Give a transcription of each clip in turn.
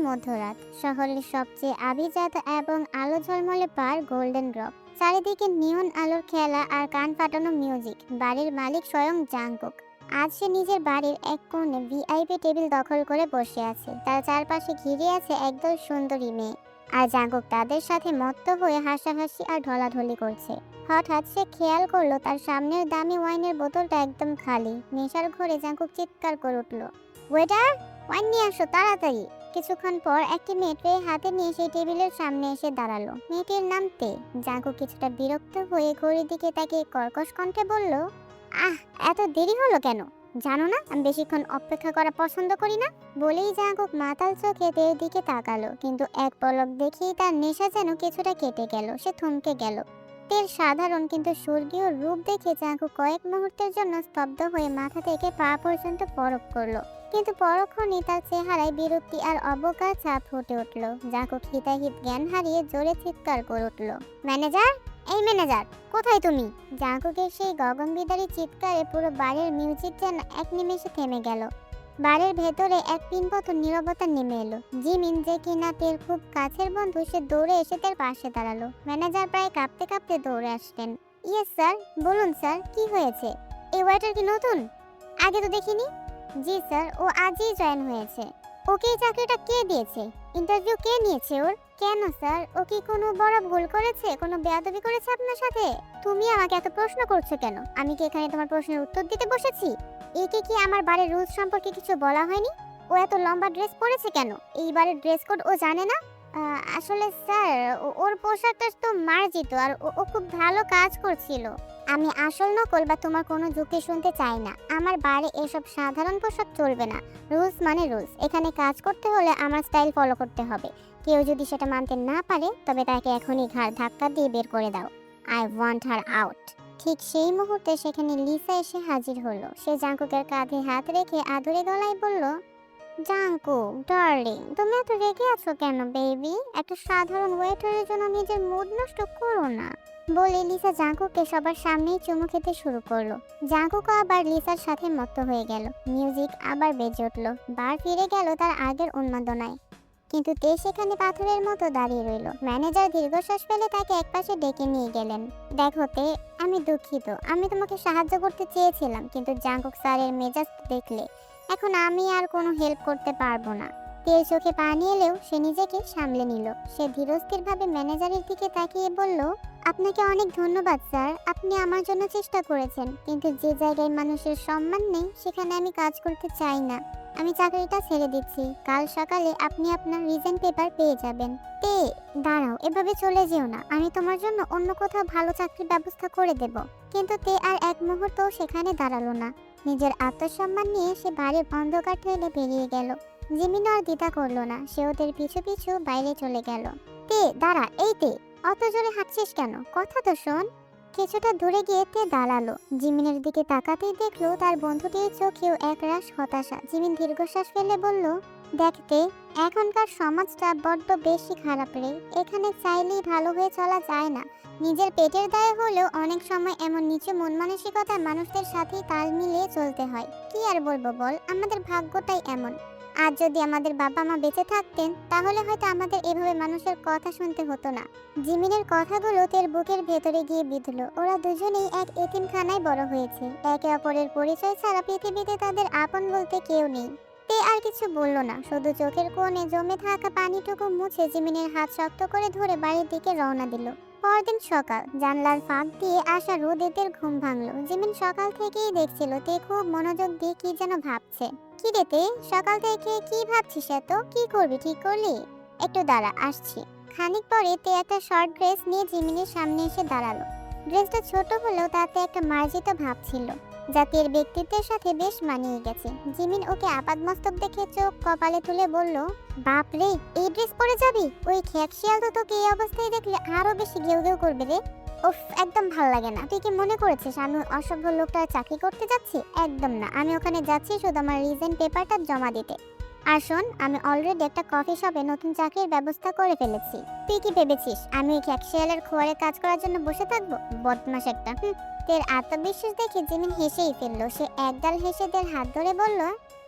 মধ্যরাত। শহরের সবচেয়ে আভিজাত এবং আলো ঝলমলে পার গোল্ডেন রক। চারিদিকে নিয়ন আলোর খেলা আর কান ফাটানো মিউজিক। বাড়ির মালিক স্বয়ং জাংকুক। আজ সে নিজের বাড়ির এক কোণে ভিআইপি টেবিল দখল করে বসে আছে। তার চারপাশে ঘিরে আছে একদল সুন্দরী মেয়ে। আর জাংকুক তাদের সাথে মত্ত হয়ে হাসাহাসি আর ঢলাঢলি করছে। হঠাৎ সে খেয়াল করলো তার সামনের দামি ওয়াইনের বোতলটা একদম খালি। নেশার ঘরে জাংকুক চিৎকার করে উঠল, ওয়েটার, ওয়াইন নিয়ে আসো তাড়াতাড়ি। কিছুক্ষণ পর একটি মেয়ে ট্রে হাতে নিয়ে সেই টেবিলের সামনে এসে দাঁড়ালো। মেয়েটির নাম তে। জাংকুক কিছুটা বিরক্ত হয়ে ঘড়ির দিকে তাকিয়ে কর্কশ কণ্ঠে বলল, আহ, এত দেরি হলো কেন? জানো না আমি বেশিক্ষণ অপেক্ষা করা পছন্দ করি না? বলেই জাংকুক মাতাল চোখে তের দিকে তাকালো, কিন্তু এক পলক দেখেই তার নেশা যেন কিছুটা কেটে গেল। সে থমকে গেল। তের সাধারণ কিন্তু স্বর্গীয় রূপ দেখে জাংকুক কয়েক মুহূর্তের জন্য স্তব্ধ হয়ে মাথা থেকে পা পর্যন্ত পরখ করলো। কিন্তু পরক্ষণেই তার চেহারায় বিরক্তি আর অবজ্ঞার ছাপ ফুটে উঠল। জাংকুক হিতাহিত জ্ঞান হারিয়ে জোরে চিৎকার করে উঠল, ম্যানেজার, এই ম্যানেজার, কোথায় তুমি? জাংকুকের সেই গগনবিদারী চিৎকারে পুরো বাড়ির মিউজিক যেন এক নিমেষে থেমে গেল। বাড়ির ভেতরে এক পিনপতন নীরবতা নেমে এলো। জিমিন, যে কিনা তের খুব কাছের বন্ধু, সে দৌড়ে এসে তের পাশে দাঁড়ালো। ম্যানেজার প্রায় কাঁপতে কাঁপতে দৌড়ে আসলেন। ইয়েস স্যার, বলুন স্যার, কি হয়েছে? এই ওয়েটার কি নতুন? আগে তো দেখিনি। জি স্যার, ও আজই জয়েন হয়েছে। ওকে এই চাকরিটা কে দিয়েছে? ইন্টারভিউ কে নিয়েছে ওর? কেন স্যার, ও কি কোনো বড় ভুল করেছে? কোনো বেয়াদবি করেছে আপনার সাথে? তুমি আমাকে এত প্রশ্ন করছো কেন? আমি কি এখানে তোমার প্রশ্নের উত্তর দিতে বসেছি? একে কি আমার বাড়ির রুলস সম্পর্কে কিছু বলা হয়নি? ও এত লম্বা ড্রেস পরেছে কেন? এই বাড়ির ড্রেস কোড ও জানে না? আসলে স্যার, ওর পোশাকটা তো মার্জিত, আর ও খুব ভালো কাজ করছিল। আমি আসল নকল বা তোমার কোনো যুক্তি শুনতে চাই না। আমার বাড়ি এসব সাধারণ পোশাক চলবে না। রুলস মানে রুলস। এখানে কাজ করতে হলে আমার স্টাইল ফলো করতে হবে। কেউ যদি সেটা মানতে না পারে তবে তাকে এখনই ঘাড় ধাক্কা দিয়ে বের করে দাও। I want her out. ঠিক সেই মুহূর্তে সেখানে লিসা এসে হাজির হলো। সে জাংকুকের কাঁধে হাত রেখে আদুরে গলায় বলল, জাংকুক ডার্লিং, তুমি এত রেগে আছো কেন বেবি? একটা সাধারণ ওয়েটারের জন্য নিজের মুড নষ্ট করো না। বলে লিসা জাংকুককে সবার সামনেই চুমু খেতে শুরু করলো। জাংকুক আবার লিসার সাথে মত্ত হয়ে গেল। মিউজিক আবার বেজে উঠল। বার ফিরে গেল তার আগের উন্মাদনায়। কিন্তু তে সেখানে পাথরের মতো দাঁড়িয়ে রইল। ম্যানেজার দীর্ঘশ্বাস ফেলে তাকে একপাশে ডেকে নিয়ে গেলেন। দেখো তে, আমি দুঃখিত। আমি তোমাকে সাহায্য করতে চেয়েছিলাম, কিন্তু জাংকুক স্যারের মেজাজ দেখলে এখন আমি আর কোনো হেল্প করতে পারবো না। তের চোখে পানি এলেও সে নিজেকে সামলে নিল। সে ধীরস্থিরভাবে ম্যানেজারের দিকে তাকিয়ে বলল, আপনাকে অনেক ধন্যবাদ স্যার। আপনি আমার জন্য চেষ্টা করেছেন, কিন্তু যে জায়গায় মানুষের সম্মান নেই সেখানে আমি কাজ করতে চাই না। আমি চাকরিটা ছেড়ে দিচ্ছি। কাল সকালে আপনি আপনার রিজেন পেপার পেয়ে যাবেন। তে, দাঁড়াও, এভাবে চলে যেও না। আমি তোমার জন্য অন্য কোথাও ভালো চাকরির ব্যবস্থা করে দেব। কিন্তু তে আর এক মুহূর্তও সেখানে দাঁড়ালো না। নিজের আত্মসম্মান নিয়ে সে বাড়ির অন্ধকার ঠেলে বেরিয়ে গেল। জিমিন আর দ্বিধা করলো না। সে ওদের পিছু পিছু বাইরে চলে গেল। তে, দাঁড়া, এই তে, অত জোরে হাঁটছিস কেন? কথা তো শোন। কিছুটা দূরে গিয়ে তে দাঁড়ালো। জিমিনের দিকে তাকাতেই দেখলো তার বন্ধুটির চোখেও একরাশ হতাশা। জিমিন দীর্ঘশ্বাস ফেলে বলল, দেখতে, এখনকার সমাজটা বড্ড বেশি খারাপ রে। এখানে চাইলেই ভালো হয়ে চলা যায় না। নিজের পেটের দায়ে হলেও অনেক সময় এমন নিচু মন মানসিকতার মানুষদের সাথেই তাল মিলিয়ে চলতে হয়। কি আর বলবো বল, আমাদের ভাগ্যটাই এমন। আজ যদি আমাদের বাবা মা বেঁচে থাকতেন তাহলে হয়তো আমাদের এভাবে মানুষের কথা শুনতে হতো না। জিমিনের কথাগুলো তের বুকের ভেতরে গিয়ে বিঁধল। ওরা দুজনেই এক এতিমখানায় বড় হয়েছে। একে অপরের পরিচয় ছাড়া পৃথিবীতে তাদের আপন বলতে কেউ নেই। তে আর কিছু বলল না, শুধু চোখের কোণে জমে থাকা পানিটুকু মুছে জিমিনের হাত শক্ত করে ধরে বাড়ির দিকে রওনা দিল। পরদিন সকাল, জানলার ফাঁক দিয়ে আসা রোদে তের ঘুম ভাঙলো। জিমিন সকাল থেকেই দেখছিল তে খুব মনোযোগ দিয়ে কি যেন ভাবছে। কি রে তে, সকাল থেকে কি ভাবছিস এত? কি করবি ঠিক করলি? একটু দাঁড়া, আসছি। খানিক পরে তে একটা শর্ট ড্রেস নিয়ে জিমিনের সামনে এসে দাঁড়ালো। ড্রেসটা ছোট হলেও তাতে একটা মার্জিত ভাব ছিল, যা তের ব্যক্তিত্বের সাথে বেশ মানিয়ে গেছে। জিমিন ওকে আপাদমস্তক দেখে চোখ কপালে তুলে বলল, বাপ রে, এই ড্রেস পরে যাবি? ওই খেকশিয়াল তো তোকে এই অবস্থায় দেখলে আরো বেশি ঘেউ ঘেউ করবে রে। উফ, একদম ভাল লাগে না। তুই কি মনে করেছিস আমি অসভ্য লোকটা চাকরি করতে যাচ্ছি? একদম না। আমি ওখানে যাচ্ছি শুধু আমার রিজেন পেপারটা জমা দিতে। আর শোন, আমি অলরেডি একটা কফি শপে নতুন চাকরির ব্যবস্থা করে ফেলেছি। তুই কি ভেবেছিস আমি ওই খেকশিয়ালের খোয়ারে কাজ করার জন্য বসে থাকবো? বদমাশ একটা। তের আত্মবিশ্বাস দেখে জিমিন হেসেই ফেললো। সে একগাল হেসে তের হাত ধরে বলল,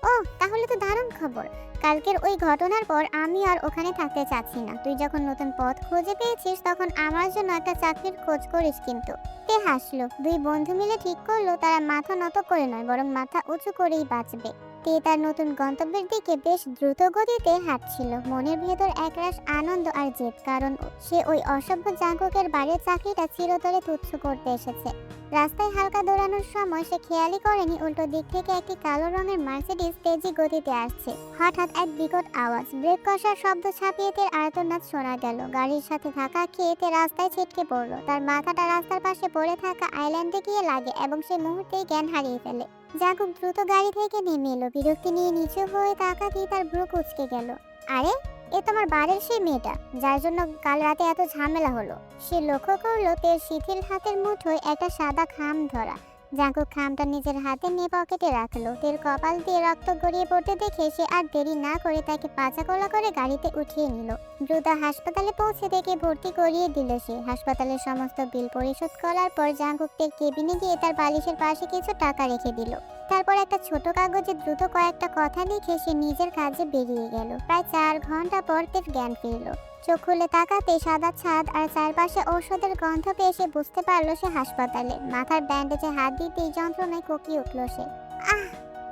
ওহ, তাহলে তো দারুণ খবর। কালকের ওই ঘটনার পর আমি আর ওখানে থাকতে চাচ্ছি না। তুই যখন নতুন পথ খুঁজে পেয়েছিস তখন আমার জন্য একটা চাকরির খোঁজ করিস কিন্তু। তে হাসলো। দুই বন্ধু মিলে ঠিক করলো তারা মাথা নত করে নয় বরং মাথা উঁচু করেই বাঁচবে। তে তার নতুন গন্তব্যের দিকে বেশ দ্রুত গতিতে হাঁটছিল। মনের ভেতর একরাশ আনন্দ আর জেদ, কারণ সে ওই অসভ্য জাঙ্কুকের বাড়ির চাকরিটা চিরতরে তুচ্ছ করতে এসেছে। রাস্তায় হালকা দৌড়ানোর সময় সে খেয়ালই করেনি উল্টো দিক থেকে একটি কালো রঙের মার্সিডিজ তেজি গতিতে আসছে। হঠাৎ এক বিকট আওয়াজ, ব্রেক কষার শব্দ ছাপিয়ে তের আর্তনাদ শোনা গেল। গাড়ির সাথে ধাক্কা খেয়ে তে রাস্তায় ছিটকে পড়ল। তার মাথাটা রাস্তার পাশে পড়ে থাকা আইল্যান্ডে গিয়ে লাগে এবং সে মুহূর্তেই জ্ঞান হারিয়ে ফেলে। জাকুব দ্রুত গাড়ি থেকে নেমে এলো। বিরক্তি নিয়ে নিচু হয়ে তাকাতেই তার ভ্রু কুঁচকে গেল। আরে, এ তোমার বাড়ির সেই মেয়েটা যার জন্য কাল রাতে এত ঝামেলা হলো। সে লক্ষ্য করলো তের শিথিল হাতের মুঠোয় একটা সাদা খাম ধরা। জাঙ্কুক খামটা নিজের হাতে নিয়ে পকেটে রাখলো। তের কপাল দিয়ে রক্ত গড়িয়ে পড়তে দেখে সে আর দেরি না করে তাকে পাচাকোলা করে গাড়িতে উঠিয়ে নিল। দ্রুত হাসপাতালে পৌঁছে থেকে ভর্তি করিয়ে দিল সে। হাসপাতালের সমস্ত বিল পরিশোধ করার পর জাঙ্কুক তের কেবিনে গিয়ে তার বালিশের পাশে কিছু টাকা রেখে দিল। তারপর একটা ছোট কাগজে দ্রুত কয়েকটা কথা লিখে সে নিজের কাজে বেরিয়ে গেল। প্রায় 4 ঘন্টা পর তের জ্ঞান ফিরল। চোখ খুলে তাকাতে সাদা ছাদ আর চারপাশে ঔষধের গন্ধ পেয়ে সে বুঝতে পারলো সে হাসপাতালে। মাথার ব্যান্ডেজে হাত দিতেই যন্ত্রণায় কোকিয়ে উঠল সে। আহ,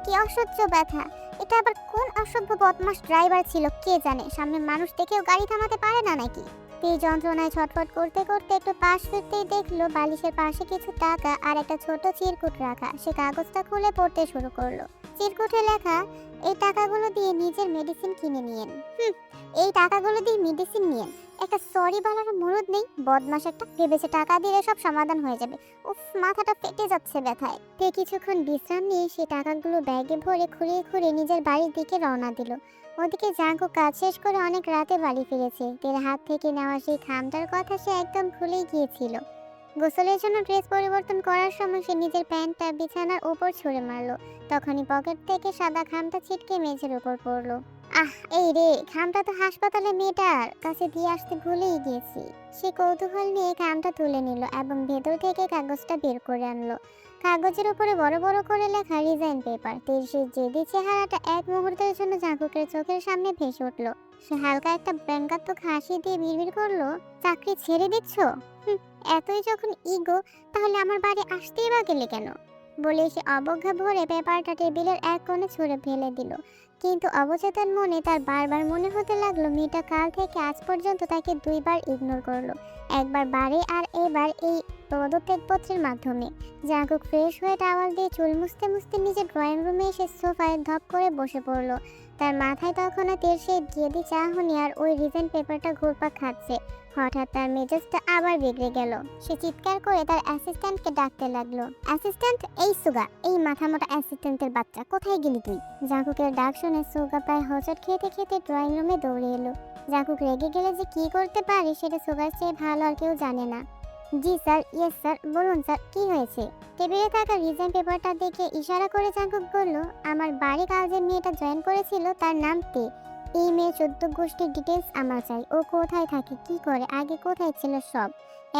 কি অসহ্য ব্যথা! এটা আবার কোন অসভ্য বদমাশ ড্রাইভার ছিল কে জানে, সামনে মানুষ দেখেও গাড়ি থামাতে পারে না নাকি। এই যন্ত্রণায় ছটফট করতে করতে একটু পাশ ফিরতেই দেখলো বালিশের পাশে কিছু টাকা আর একটা ছোট চিরকুট রাখা। সে কাগজটা খুলে পড়তে শুরু করলো। চিরকুটে লেখা, এই টাকাগুলো দিয়ে নিজের মেডিসিন কিনে নিয়েন। এই টাকাগুলো দিয়ে মেডিসিন নিয়েন, একটা সরি বলার মুরুদ নেই। বদমাশ একটা, ভেবেছে টাকা দিলে সব সমাধান হয়ে যাবে। উফ, মাথাটা ফেটে যাচ্ছে ব্যথায়। তে কিছুক্ষণ বিশ্রাম নিয়ে সে টাকাগুলো ব্যাগে ভরে খুঁড়িয়ে খুঁড়িয়ে নিজের বাড়ির দিকে রওনা দিল। ওদিকে জাঙ্কু কাজ শেষ করে অনেক রাতে বাড়ি ফিরেছে। তের হাত থেকে নেওয়া সেই খামটার কথা সে একদম ভুলেই গিয়েছিল। গোসলের জন্য ড্রেস পরিবর্তন করার সময় সে নিজের প্যান্টটা বিছানার উপর ছুঁড়ে মারলো। তখনই পকেট থেকে সাদা খামটা ছিটকে মেঝের উপর পড়লো। আহ, এই রে, খামটা তো হাসপাতালে মেয়েটার কাছে দিয়ে আসতে ভুলেই গিয়েছি। সে কৌতূহল নিয়ে খামটা তুলে নিল এবং ভেতর থেকে কাগজটা বের করে আনলো। কাগজের উপরে বড় বড় করে লেখা রিজাইন পেপার। তের সেই জেদি চেহারাটা এক মুহূর্তের জন্য জাঙ্কুকের চোখের সামনে ভেসে উঠলো। সে হালকা একটা ব্যঙ্গাত্মক হাসি দিয়ে বিড়বিড় করলো, চাকরি ছেড়ে দিচ্ছ? এতই যখন ইগো, তাহলে আমার বাড়ি আসতেই বা গেলে কেন? বলে সে অবজ্ঞা ভরে পেপারটা টেবিলের এক কোণে ছুঁড়ে ফেলে দিল। কিন্তু অবচেতন মনে তার বারবার মনে হতে লাগলো মেয়েটা কাল থেকে আজ পর্যন্ত তাকে 2 বার ইগনোর করলো। একবার বারে আর এবার এই পদত্যাগপত্রের মাধ্যমে। জাঙ্কুক ফ্রেশ হয়ে টাওয়াল দিয়ে চুল মুছতে মুছতে নিজের ড্রয়িং রুমে এসে সোফায় ধপ করে বসে পড়লো। তার মাথায় তখন তের সেই জেদি চাহনি আর ওই রিজেন্ট পেপারটা ঘুরপাক খাচ্ছে। হঠাৎ তার মেজাজটা আবার বিগড়ে গেল। সে চিৎকার করে তার অ্যাসিস্ট্যান্টকে ডাকতে লাগলো। অ্যাসিস্ট্যান্ট, এই সুগা, এই মাথামোটা অ্যাসিস্ট্যান্টের বাচ্চা, কোথায় গেলি তুই? জাঙ্কুকের ডাক শুনে সুগা প্রায় হোঁচট খেতে খেতে ড্রয়িং রুমে দৌড়ে এলো। জাঙ্কুক রেগে গেলে যে কি করতে পারে সেটা সুগার চেয়ে ভালো আর কেউ জানে না। জি স্যার, ইয়েস স্যার, বলুন স্যার, কি হয়েছে? টেবিলে থাকা রিজাইন পেপারটা দেখে ইশারা করে জাঙ্কুক বলল, আমার বাড়ি কাল যে মেয়েটা জয়েন করেছিল তার নাম তে। এই মেয়ে 14 গোষ্ঠীর ডিটেলস আমার চাই। ও কোথায় থাকে, কি করে, আগে কোথায় ছিল, সব।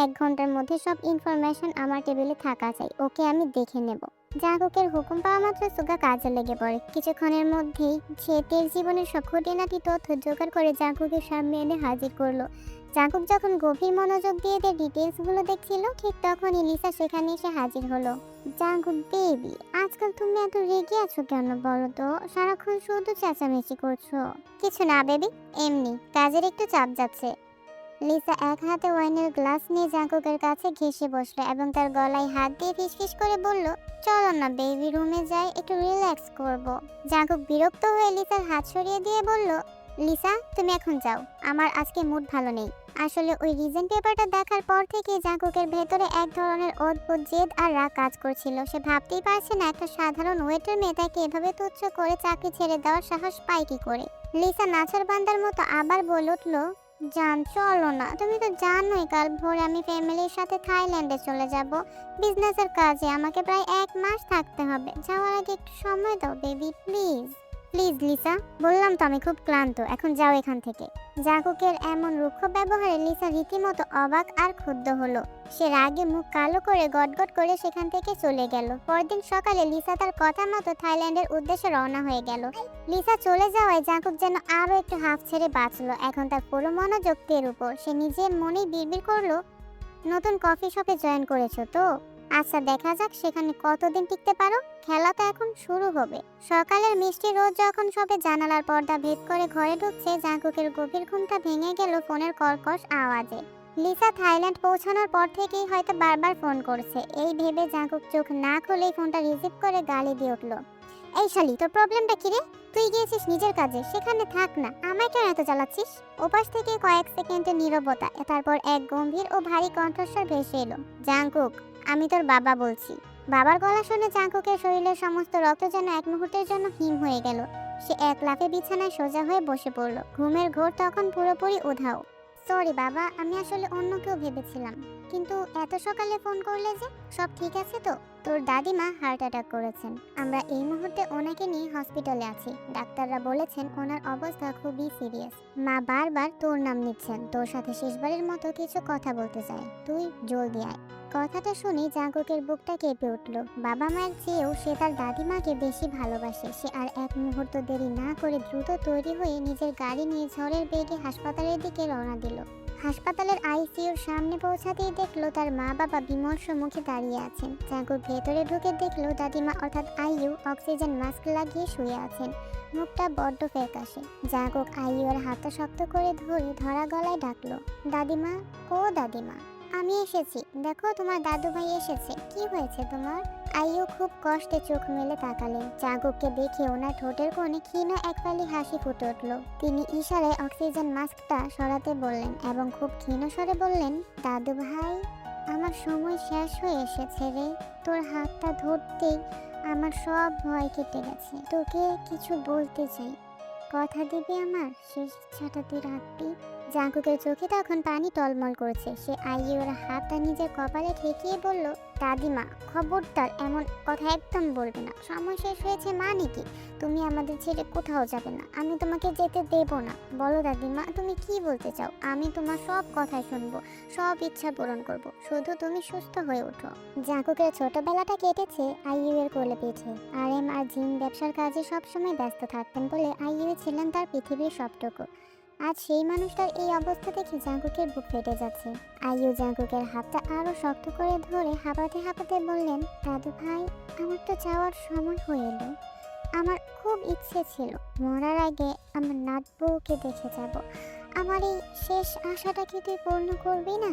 1 ঘন্টার মধ্যে সব ইনফরমেশন আমার টেবিলে থাকা চাই। ওকে আমি দেখে নেব। জাঙ্কুকের হুকুম পাওয়া মাত্র সুগা কাজে লেগে পড়ে। কিছুক্ষণের মধ্যেই সে তের জীবনের সব খুঁটিনাটি তথ্য জোগাড় করে জাঙ্কুকের সামনে এনে হাজির করলো। জাঙ্কুক যখন গভীর মনোযোগ দিয়ে তার ডিটেলসগুলো দেখছিল, ঠিক তখনই লিসা সেখানে এসে হাজির হলো। জাঙ্কুক বেবি, আজকাল তুমি এত রেগে আছো কেন বলো তো? সারাক্ষণ শুধু চেঁচামেচি করছো। কিছু না বেবি, এমনি কাজের একটু চাপ যাচ্ছে। লিসা এক হাতে ওয়াইনের গ্লাস নিয়ে জাঙ্কুকের কাছে ঘেঁষে বসলো এবং তার গলায় হাত দিয়ে ফিসফিস করে বলল, চলো না বেবি, রুমে যাই, একটু রিল্যাক্স করব। জাঙ্কুক বিরক্ত হয়ে লিসার হাত সরিয়ে দিয়ে বলল, লিসা তুমি এখন যাও, আমার আজকে মুড ভালো নেই। আসলে ওই রিজেন্ট পেপারটা দেখার পর থেকে জাঙ্কুকের ভেতরে এক ধরনের অদ্ভুত জেদ আর রাগ কাজ করছিল। সে ভাবতেই পারছে না একটা সাধারণ ওয়েটার মেয়ে তাকে এভাবে তুচ্ছ করে চাকরি ছেড়ে দেওয়ার সাহস পায় কি করে। লিসা নাছর বান্দার মতো আবার বলে উঠল, জান চলো না, তুমি তো জানোই কাল ভোরে আমি ফ্যামিলির সাথে থাইল্যান্ডে চলে যাব বিজনেসের কাজে। আমাকে প্রায় 1 মাস থাকতে হবে। যাওয়ার আগে একটু সময় দাও বেবি প্লিজ। প্লিজ লিসা, বললাম তো আমি খুব ক্লান্ত, এখন যাও এখান থেকে। জাঙ্কুকের এমন রুক্ষ ব্যবহারে লিসা রীতিমতো অবাক আর ক্ষুব্ধ হলো। সে রাগে মুখ কালো করে গটগট করে সেখান থেকে চলে গেল। পরদিন সকালে লিসা তার কথা মতো থাইল্যান্ডের উদ্দেশ্যে রওনা হয়ে গেল। লিসা চলে যাওয়ায় জাঙ্কুক যেন আরো একটু হাঁফ ছেড়ে বাঁচলো। এখন তার পুরো মনোযোগ তের উপর। সে নিজের মনেই বিড়বিড় করলো, নতুন কফি শপে জয়েন করেছো তো? আচ্ছা, দেখা যাক সেখানে কতদিন টিকতে পারো। খেলা তো এখন শুরু হবে। সকালের মিষ্টি রোদ যখন সবে জানালার পর্দা ভেদ করে ঘরে ঢুকছে, জাঙ্কুকের গভীর ঘুমটা ভেঙে গেল ফোনের কর্কশ আওয়াজে। লিসা থাইল্যান্ড পৌঁছানোর পর থেকেই হয়তো বারবার ফোন করছে, এই ভেবে জাঙ্কুক চোখ না খুলেই ফোনটা রিসিভ করে গালি দিয়ে উঠল। এই শালি, তোর প্রবলেমটা কি রে? তুই গিয়েছিস নিজের কাজে, সেখানে থাক না, আমায় কেন এত জ্বালাচ্ছিস? ওপাশ থেকে কয়েক সেকেন্ডের নীরবতা, তারপর এক গম্ভীর ও ভারী কণ্ঠস্বর ভেসে এলো। জাঙ্কুক, আমি তোর বাবা বলছি। বাবার গলা শুনে জাঙ্কুকের শরীরের সমস্ত রক্ত যেন এক মুহূর্তের জন্য হিম হয়ে গেল। সে এক লাফে বিছানায় সোজা হয়ে বসে পড়ল। ঘুমের ঘোর তখন পুরোপুরি উধাও। সরি বাবা, আমি আসলে অন্য কেউ ভেবেছিলাম। কিন্তু এত সকালে ফোন করলে যে? সব ঠিক আছে তো? তোর দাদিমা হার্ট অ্যাটাক করেছেন। আমরা এই মুহূর্তে ওনাকে নিয়ে হসপিটালে আছি। ডাক্তাররা বলেছেন ওনার অবস্থা খুবই সিরিয়াস। মা বারবার তোর নাম নিচ্ছেন, তোর সাথে শেষবারের মতো কিছু কথা বলতে চায়। তুই জলদি আয়। কথাটা শুনে জাঙ্কুকের বুকটা কেঁপে উঠল। বাবা মায়ের চেয়েও সে তার দাদিমাকে বেশি ভালোবাসে। সে আর এক মুহূর্ত দেরি না করে দ্রুত তৈরি হয়ে নিজের গাড়ি নিয়ে ঝড়ের বেগে হাসপাতালের দিকে রওনা দিল। হাসপাতালের আইসিইউর সামনে পৌঁছাতেই দেখলো তার মা বাবা বিমর্ষ মুখে দাঁড়িয়ে আছেন। জাঙ্কুক ভেতরে ঢুকে দেখলো দাদিমা অর্থাৎ আইইউ অক্সিজেন মাস্ক লাগিয়ে শুয়ে আছেন। মুখটা বড্ড ফ্যাকাশে। জাঙ্কুক আইইউর হাতটা শক্ত করে ধরে ধরা গলায় ডাকলো, দাদিমা, ও দাদিমা। আমি এসেছি, দেখো তোমার দাদু ভাই এসেছে। কি হয়েছে তোমার? আইইউ খুব কষ্টে চোখ মেলে তাকালেন। জাঙ্কুককে দেখে ওনার ঠোঁটের কোণে ক্ষীণ এক ফালি হাসি ফুটে উঠল। তিনি ইশারায় অক্সিজেন মাস্কটা সরাতে বললেন এবং খুব ক্ষীণ স্বরে বললেন, দাদু ভাই, আমার সময় শেষ হয়ে এসেছে রে। তোর হাতটা ধরতেই আমার সব ভয় কেটে গেছে। তোকে কিছু বলতে চাই, কথা দিবি আমার শেষ ইচ্ছাটা তুই রাখবি? জাঙ্কুকের চোখে তখন পানি টলমল করছে। সে আইইউর হাতটা নিজের কপালে ঠেকিয়ে বলল, দাদিমা, খবরদার এমন কথা একদম বলবে না। সময় শেষ হয়েছে মানে কি? তুমি আমাদের ছেড়ে কোথাও যাবে না, আমি তোমাকে যেতে দেব না। বলো দাদিমা, তুমি কি বলতে চাও? আমি তোমার সব কথাই শুনবো, সব ইচ্ছা পূরণ করব, শুধু তুমি সুস্থ হয়ে ওঠো। জাঙ্কুকের ছোটবেলাটা কেটেছে আইইউ এর কোলে পিঠে। আরএম আর জিম ব্যবসার কাজে সবসময় ব্যস্ত থাকতেন বলে আইইউ ছিলেন তার পৃথিবীর সবটুকু। আজ সেই মানুষটার এই অবস্থা দেখে জাঙ্কুকের বুক ফেটে যাচ্ছে। আইইউ জাঙ্কুকের হাতটা আরো শক্ত করে ধরে হাঁপাতে হাঁপাতে বললেন, দাদু ভাই, আমার তো যাওয়ার সময় হয়ে এলো। আমার খুব ইচ্ছে ছিল মরার আগে আমার নাত বউকে দেখে যাব। আমার এই শেষ আশাটা কি তুই পূর্ণ করবি না?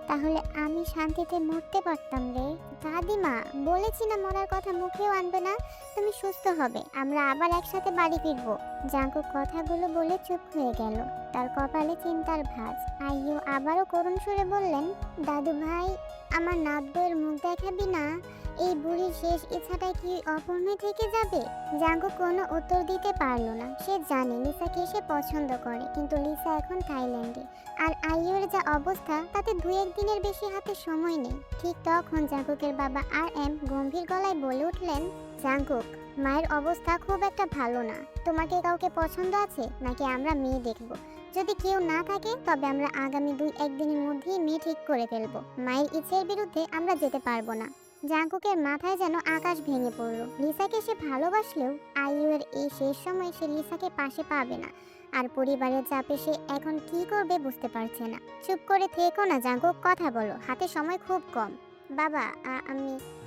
তাহলে আমি শান্তিতে মরতে পারতাম রে। দাদিমা, বলেছি না মরার কথা মুখেও আনবে না। তুমি সুস্থ হবে, আমরা আবার একসাথে বাড়ি ফিরবো। জাঙ্কুক কথাগুলো বলে চুপ হয়ে গেল। তার কপালে চিন্তার ভাঁজ। আইইউ আবারও করুণ সুরে বললেন, দাদু ভাই, আমার নাত বউয়ের মুখ দেখাবি না? এই বুড়ির শেষ ইচ্ছাটা কি অপূর্ণ থেকে যাবে? জাঙ্কুক কোনো উত্তর দিতে পারলো না। সে জানে লিসাকে সে পছন্দ করে, কিন্তু লিসা এখন থাইল্যান্ডে। আর আইইউর যা অবস্থা, তাতে 2-1 দিনের বেশি হাতে সময় নেই। ঠিক তখন জাঙ্কুকের বাবা আরএম গম্ভীর গলায় বলে উঠলেন, জাঙ্কুক, মায়ের অবস্থা খুব একটা ভালো না। তোমাকে কাউকে পছন্দ আছে নাকি আমরা মেয়ে দেখব? যদি কেউ না থাকে তবে আমরা আগামী 2-1 দিনের মধ্যেই মেয়ে ঠিক করে ফেলবো। মায়ের ইচ্ছের বিরুদ্ধে আমরা যেতে পারবো না। জাঙ্কুকের মাথায় যেন আকাশ ভেঙে পড়ল। লিসাকে সে ভালোবাসলেও আইইউ এর এই শেষ সময় সে লিসাকে পাশে পাবে না। আর পরিবারের চাপে সে এখন কি করবে বুঝতে পারছে না। চুপ করে থেকো না জাঙ্কুক, কথা বলো, হাতে সময় খুব কম। বাবা,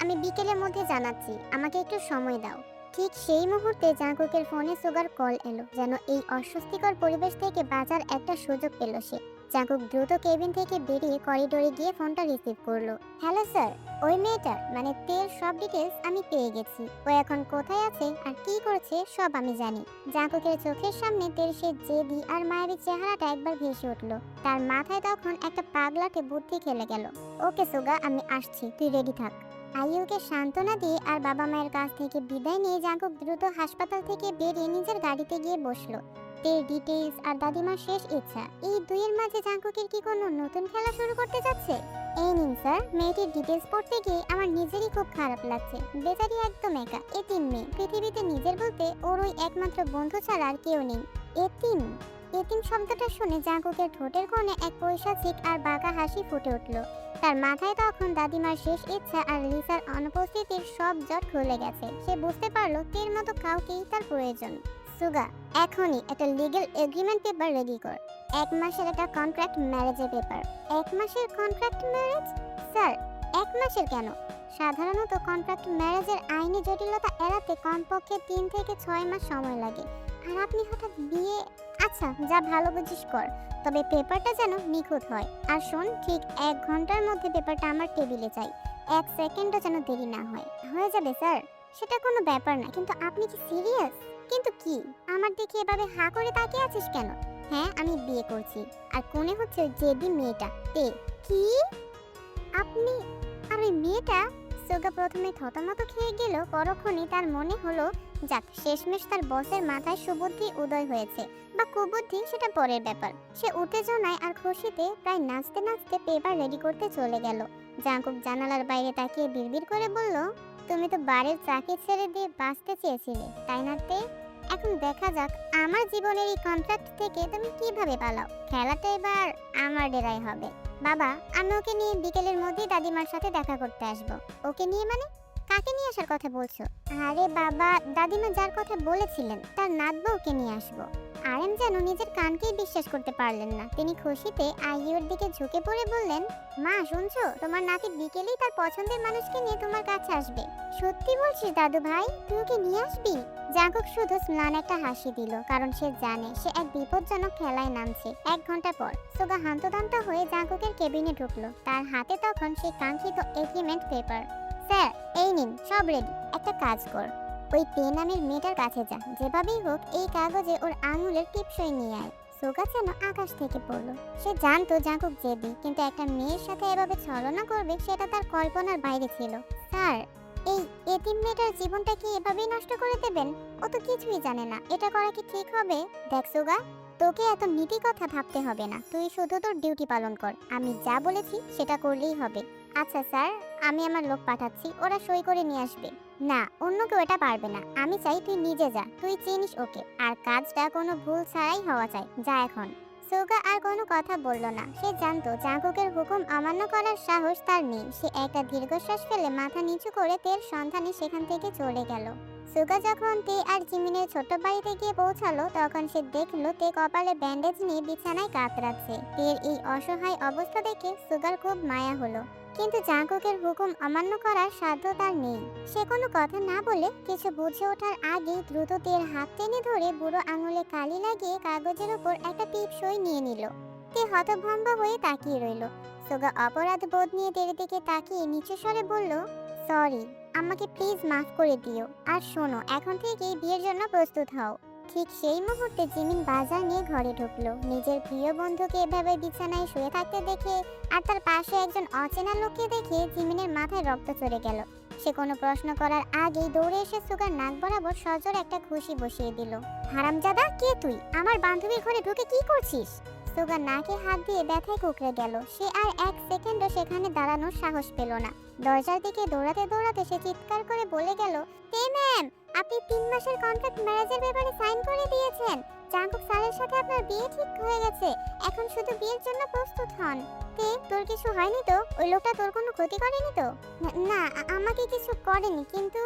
আমি বিকেলের মধ্যে জানাচ্ছি, আমাকে একটু সময় দাও। ঠিক সেই মুহূর্তে জাঙ্কুকের ফোনে সুগার কল এলো। যেন এই অস্বস্তিকর পরিবেশ থেকে বাঁচার একটা সুযোগ পেল সে। জাঙ্কুক দ্রুত কেবিন থেকে বেরিয়ে করিডোরে গিয়ে ফোনটা রিসিভ করলো। হ্যালো স্যার, ওই মেয়েটার মানে তের সব ডিটেলস আমি পেয়ে গেছি। ও এখন কোথায় আছে আর কি করছে সব আমি জানি। জাঙ্কুকের চোখের সামনে তের সে জেদি আর মায়াবী চেহারাটা একবার ভেসে উঠলো। তার মাথায় তখন একটা পাগলাটে বুদ্ধি খেলে গেল। ওকে সুগা, আমি আসছি, তুই রেডি থাক। আইইউকে সান্ত্বনা দিয়ে আর বাবা মায়ের কাছ থেকে বিদায় নিয়ে জাঙ্কুক দ্রুত হাসপাতাল থেকে বেরিয়ে নিজের গাড়িতে গিয়ে বসলো। তের ডিটেইলস আর দাদিমার শেষ ইচ্ছা, এই দুইয়ের মাঝে জাঙ্কুকের কি কোনো নতুন খেলা শুরু করতে যাচ্ছে? এই নিন স্যার। মেয়েটির ডিটেলস পড়তে গিয়ে আমার নিজেরই খুব খারাপ লাগছে। বেচারি একদম একা, এতিম মেয়ে। পৃথিবীতে নিজের বলতে ওর ওই একমাত্র বন্ধু ছাড়া আর কেউ নেই। এতিম? এতিম শব্দটা শুনে জাঙ্কুকের ঠোঁটের কোণে এক পৈশাচিক আর বাঁকা হাসি ফুটে উঠল। তার মাথায় তখন দাদিমার শেষ ইচ্ছা আর লিসার অনুপস্থিতির সব জট খুলে গেছে। সে বুঝতে পারলো তের মতো কাউকেই তার প্রয়োজন। সুগা, এখনই একটা লিগ্যাল এগ্রিমেন্ট পেপার রেডি কর। 1 মাসের একটা কন্ট্রাক্ট ম্যারেজের পেপার। 1 মাসের কন্ট্রাক্ট ম্যারেজ? স্যার, 1 মাসের কেন? সাধারণত কন্ট্রাক্ট ম্যারেজের আইনি জটিলতা এড়াতে কমপক্ষে 3 থেকে 6 মাস সময় লাগে। আর আপনি হঠাৎ বিয়ে? আচ্ছা, যা ভালো বুঝিস কর, তবে পেপারটা যেন নিখুঁত হয়। আর শোন, ঠিক 1 ঘন্টার মধ্যে পেপারটা আমার টেবিলে চাই। 1 সেকেন্ডও যেন দেরি না হয়। হয়ে যাবে স্যার। সেটা কোনো ব্যাপার না, কিন্তু আপনি কি সিরিয়াস? কিন্তু কি? আমার দিকে এভাবে হা করে তাকিয়ে আছিস কেন? হ্যাঁ, আমি বিয়ে করছি। আর কোনে হচ্ছে ওই জেদি মেয়েটা। তে কি? আপনি? আর ওই মেয়েটা? সুগা প্রথমে থতমত খেয়ে গেল। পরক্ষণে তার মনে হলো, যাক, শেষমেশ তার বসের মাথায় সুবুদ্ধি উদয় হয়েছে, বা কুবুদ্ধি সেটা পরের ব্যাপার। সে উত্তেজনায় আর খুশিতে প্রায় নাচতে নাচতে পেপার রেডি করতে চলে গেল। জাঙ্কুক জানালার বাইরে তাকিয়ে বিড়বিড় করে বলল, তুমি তো বাড়ির চাকরি ছেড়ে দিয়ে বাঁচতে চেয়েছিলে, তাই না তে? এখন দেখা যাক আমার জীবনের এই কন্ট্রাক্ট থেকে তুমি কিভাবে পালাও। খেলাটা এবার আমার ডেরাই হবে। বাবা, আমি ওকে নিয়ে বিকেলের মধ্যেই দাদিমার সাথে দেখা করতে আসবো। ওকে নিয়ে মানে? কাকে নিয়ে আসার কথা বলছো? আরে বাবা, দাদিমা যার কথা বলেছিলেন তার নাত বউকে নিয়ে আসবো। আরএম যেন নিজের কানকেই বিশ্বাস করতে পারলেন না। তিনি খুশিতে আইয়ুর দিকে ঝুঁকে পড়ে বললেন, মা শুনছো, তোমার নাতি বিকেলেই তার পছন্দের মানুষকে নিয়ে তোমার কাছে আসবে। সত্যি বলছিস দাদু ভাই? তুই ওকে নিয়ে আসবি? জাঙ্কুক শুধু ম্লান একটা হাসি দিল, কারণ সে জানে সে এক বিপজ্জনক খেলায় নামছে। 1 ঘন্টা পর সুগা হান্তদান্ত হয়ে জাঙ্কুকের কেবিনে ঢুকলো। তার হাতে তখন সেই কাঙ্ক্ষিত এগ্রিমেন্ট পেপার। স্যার, এই নিন, সব রেডি। একটা কাজ কর, ওই তে নামের মেয়েটার কাছে যা। যেভাবেই হোক এই কাগজে ওর আঙুলের টিপসই নিয়ে আয়। সুগা যেন আকাশ থেকে পড়লো। সে জানতো জাঙ্কুক জেদি, কিন্তু একটা মেয়ের সাথে এভাবে ছলনা করবে সেটা তার কল্পনার বাইরে ছিল। স্যার, এই এতিম মেয়েটার জীবনটা কি এভাবেই নষ্ট করে দেবেন? ও তো কিছুই জানে না। এটা করা কি ঠিক হবে? দেখ সুগা, তোকে এত নীতি কথা ভাবতে হবে না। তুই শুধু তোর ডিউটি পালন কর। আমি যা বলেছি সেটা করলেই হবে। আচ্ছা স্যার, আমি আমার লোক পাঠাচ্ছি, ওরা সই করে নিয়ে আসবে। না, অন্য কেউ এটা পারবে না। আমি চাই তুই নিজে যা। তুই চিনিস ওকে, আর কাজটা কোনো ভুল ছাড়াই হওয়া চাই। যা এখন। সুগা আর কোনো কথা বলল না। সে জানতো জাঙ্কুকের হুকুম অমান্য করার সাহস তার নেই। সে একটা দীর্ঘশ্বাস ফেলে মাথা নিচু করে তের সন্ধানে সেখান থেকে চলে গেল। সুগা যখন তে আর জিমিনের ছোট্ট বাড়িতে গিয়ে পৌঁছালো, তখন সে দেখলো তে কপালে ব্যান্ডেজ নিয়ে বিছানায় কাতরাচ্ছে। তের এই অসহায় অবস্থা দেখে সুগার খুব মায়া হলো, কিন্তু জাঙ্কুকের হুকুম অমান্য করার সাধ্য তার নেই। সে কোনো কথা না বলে কিছু বুঝে ওঠার আগেই দ্রুত তের হাত টেনে ধরে বুড়ো আঙুলে কালি লাগিয়ে কাগজের উপর একটা টিপসই নিয়ে নিল। তে হতভম্ব হয়ে তাকিয়ে রইল। সুগা অপরাধ বোধ নিয়ে তের দিকে তাকিয়ে নিচু স্বরে বলল, সরি, আমাকে প্লিজ মাফ করে দিও। আর শোনো, এখন থেকেই বিয়ের জন্য প্রস্তুত হও। ঠিক সেই মুহূর্তে জিমিন বাজার নিয়ে ঘরে ঢুকলো। নিজের প্রিয় বন্ধুকে এভাবে বিছানায় শুয়ে থাকতে দেখে আর তার পাশে একজন অচেনা লোককে দেখে জিমিনের মাথায় রক্ত চড়ে গেল। সে কোনো প্রশ্ন করার আগেই দৌড়ে এসে সুগার নাক বরাবর সজোর একটা খুশি বসিয়ে দিল। হারামজাদা, কে তুই? আমার বান্ধবীর ঘরে ঢুকে কি করছিস? সুগার নাকে হাত দিয়ে ব্যথায় কুঁকড়ে গেল। সে আর 1 সেকেন্ডও সেখানে দাঁড়ানোর সাহস পেল না। দরজার দিকে দৌড়াতে দৌড়াতে সে চিৎকার করে বলে গেল, তে ম্যাম, আপনি 3 মাসের কন্ট্রাক্ট ম্যারেজের ব্যাপারে সাইন করে দিয়েছেন। জাঙ্কুক স্যারের সাথে আপনার বিয়ে ঠিক হয়ে গেছে। এখন শুধু বিয়ের জন্য প্রস্তুত হন। তে, তোর কিছু হয়নি তো? ওই লোকটা তোর কোনো ক্ষতি করেনি তো? না, আমাকে কিছু করেনি, কিন্তু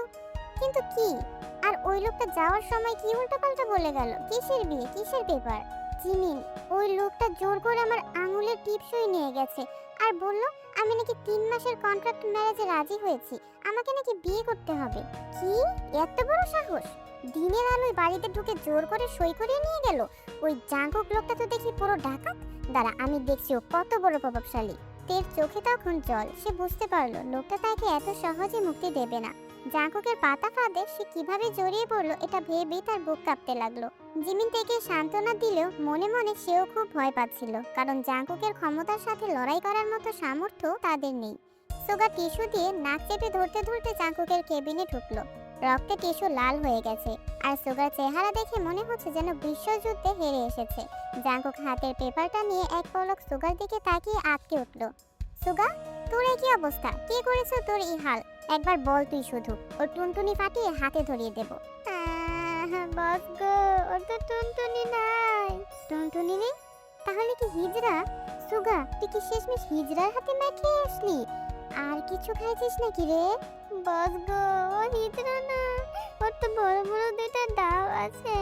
কিন্তু কি? আর ওই লোকটা যাওয়ার সময় কি উল্টোপাল্টা বলে গেল? কিসের বিয়ে, কিসের পেপার? জিমিন, ওই লোকটা জোর করে আমার আঙুলের টিপসই নিয়ে গেছে আর বলল আমি নাকি 3 মাসের কন্ট্রাক্ট ম্যারেজে রাজি হয়েছি, আমাকে নাকি বিয়ে করতে হবে। কি? এত বড় সাহস! দিনের আলোয় বাড়িতে ঢুকে জোর করে সই করিয়ে নিয়ে গেল। ওই জাঙ্কুক লোকটা তো দেখি পুরো ডাকাত। দাঁড়া, আমি দেখছি ও কত বড় প্রভাবশালী। তের চোখে তখন জল। সে বুঝতে পারলো লোকটা তাকে এত সহজে মুক্তি দেবে না। জাঙ্কুকের পাতা ফাঁদে সে কিভাবে জড়িয়ে পড়লো এটা ভেবেই তার বুক কাঁপতে লাগলো। জিমিন থেকে সান্ত্বনা দিলেও মনে মনে সেও খুব ভয় পাচ্ছিল, কারণ জাঙ্কুকের ক্ষমতার সাথে লড়াই করার মতো সামর্থ্য তাদের নেই। সুগা টিস্যু দিয়ে নাক চেপে ধরতে ধরতে জাঙ্কুকের কেবিনে ঢুকলো। রক্তে টিস্যু লাল হয়ে গেছে, আর সুগার চেহারা দেখে মনে হচ্ছে যেন বিশ্বযুদ্ধে হেরে এসেছে। জাঙ্কুক হাতের পেপারটা নিয়ে এক পলক সুগার দিকে তাকিয়ে আটকে উঠল। সুগা, তোর কি অবস্থা? কে করেছে তোর এই হাল? একবার বল তুই শুধু, ওর টুনটুনি ফাটিয়ে হাতে ধরিয়ে দেব। বস গো, ওর তো টুনটুনি নাই। টুনটুনি নেই? তাহলে কি হিজড়া? সুগা, তুই কি শেষমেশ হিজড়ার হাতে মাখিয়ে আসলি? আর কিছু খাইছিস নাকি রে? বস গো, ও হিজড়া না, ওর তো বড় বড় দুইটা ডাব আছে।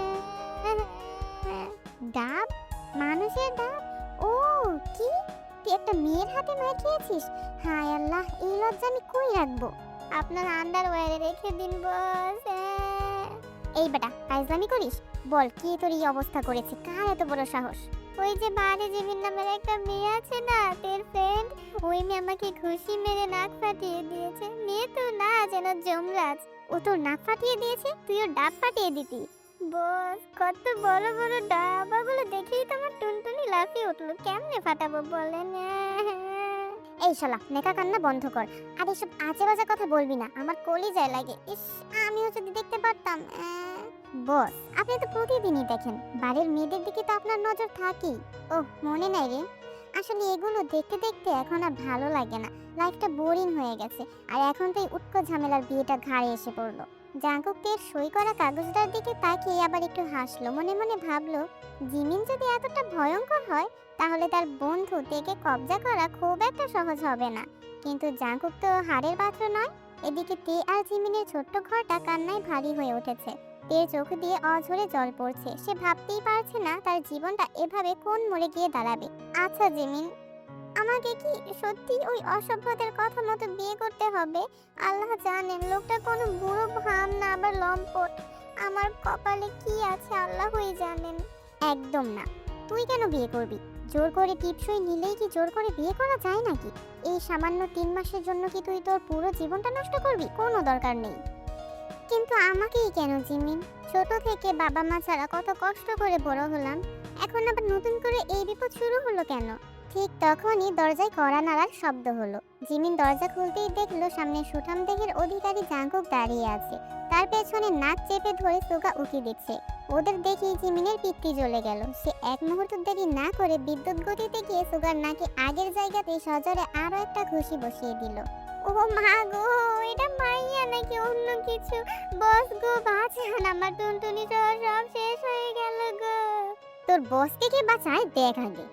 ডাব? মানুষের ডাব? ও, কি তুই একটা মেয়ের হাতে মাখিয়েছিস? হায় আল্লাহ, এই লজ্জা আমি কই রাখবো? আপনার আন্ডারওয়্যারে রেখে দিন বস। এই বেটা, ফাইজলামি করিস? বল, কি তোর এই অবস্থা করেছে? কার এত বড় সাহস? ওই যে বাড়ি জিমিন নামের একটা মেয়ে আছে না, তোর ফ্রেন্ড, ওই মেয়ে আমাকে ঘুষি মেরে নাক ফাটিয়ে দিয়েছে। মেয়ে তো না, যেন যমরাজ। ও তোর নাক ফাটিয়ে দিয়েছে, তুই ওর ডাব ফাটিয়ে দিতি। বস, কত বড় বড় ডাবাগুলো দেখেই তো আমার টুনটুনি লাফিয়ে উঠলো। কেমনে ফাটাবো বলেন? এই শালা, নেকা কান্না বন্ধ কর। আর এসব আজে বাজে কথা বলবি না, আমার কলিজায় লাগে। ইস, আমিও যদি দেখতে পারতাম। বস, আপনি তো প্রতিদিনই দেখেন, বাড়ির মেয়েদের দিকে তো আপনার নজর থাকেই। ওহ, মনে নাই রে? আসলে এগুলো দেখতে দেখতে এখন আর ভালো লাগে না, লাইফটা বোরিং হয়ে গেছে। আর এখন তো এই উটকো ঝামেলার বিয়েটা ঘাড়ে এসে পড়লো। জাঙ্কুক তের সই করা কাগজটার দিকে তাকিয়ে আবার একটু হাসলো, মনে মনে ভাবলো, জিমিন যদি এতটা ভয়ঙ্কর হয়, তাহলে তার বন্ধু তেকে কবজা করা খুব একটা সহজ হবে না। কিন্তু জাঙ্কুক তো হাড়ের পাত্র নয়। এদিকে তে আর জিমিনের ছোট্ট ঘরটা কান্নায় ভারী হয়ে উঠেছে। তের চোখ দিয়ে অঝরে জল পড়ছে। সে ভাবতেই পারছে না তার জীবনটা এভাবে কোন মোড়ে গিয়ে দাঁড়াবে। আচ্ছা জিমিন, আমাকে কি সত্যি ওই অসভ্যদের কথা মতো বিয়ে করতে হবে? আল্লাহ জানেন, লোকটা কোনো বুড়ো ভাম না, আবার লম্পট। আমার কপালে কি আছে আল্লাহই জানেন। একদম না। তুই কেন বিয়ে করবি? জোর করে টিপসই নিলেই কি জোর করে বিয়ে করা যায় নাকি? এই সামান্য 3 মাসের জন্য কি তুই তোর পুরো জীবনটা নষ্ট করবি? কোনো দরকার নেই। কিন্তু আমাকেই কেন জিমিন? ছোট থেকে বাবা মা ছাড়া কত কষ্ট করে বড় হলাম, এখন আবার নতুন করে এই বিপদ শুরু হলো কেন? ঠিক তখনই দরজায় কড়া নাড়ার শব্দ হলো। জিমিন দরজা খুলতেই দেখলো সামনে সুঠাম দেহের অধিকারী জাঙ্কুক দাঁড়িয়ে আছে। তার পেছনে নাক চেপে ধরে সুগা উকি দিচ্ছে। ওদের দেখেই জিমিনের পিত্তি জ্বলে গেল। সে এক মুহূর্ত দেরি না করে বিদ্যুৎ গতিতে গিয়ে সুগার নাকে আগের জায়গাতেই সজোরে আরো একটা ঘুষি বসিয়ে দিল। ও মা গো, এটা মাইয়া নাকি অন্য কিছু? বস গো, বাঁচান, আমার টুনটুনি সব শেষ হয়ে গেল গো। তোর বসকে কে বাঁচায় দেখ আগে,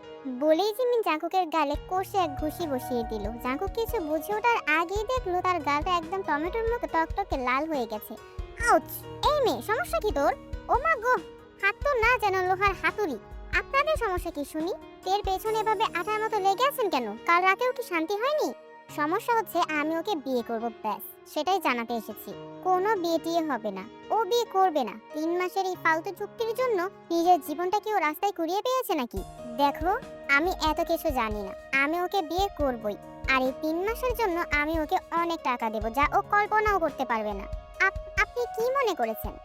বলেই জিমিন জাঙ্কুকের গালে কষে এক ঘুষি বসিয়ে দিল। জাঙ্কুক কিছু বুঝে ওঠার আগেই দেখলো তার গালটা একদম টমেটোর মতো টকটকে লাল হয়ে গেছে। আউচ! এই মেয়ে, সমস্যা কি তোর? ও মা গো, হাত তো না যেন লোহার হাতুড়ি। আপনাদের সমস্যা কি শুনি? তের পেছনে এভাবে আঠার মতো লেগে আছেন কেন? কাল রাতেও কি শান্তি হয়নি? সমস্যা হচ্ছে আমি ওকে বিয়ে করব, ব্যাস, সেটাই জানাতে এসেছি। কোনো বিয়ে টিয়ে হবে না, ও বিয়ে করবে না। 3 মাসের এই ফালতু চুক্তির জন্য নিজের জীবনটা কি ও রাস্তায় কুড়িয়ে পেয়েছে নাকি? দেখো, আমি এত কিছু জানি না, আমি ওকে বিয়ে করবই। আর এই 3 মাসের জন্য আমি ওকে অনেক টাকা দেব, যা ও কল্পনাও করতে পারবে না। আপনি কি মনে করেছেন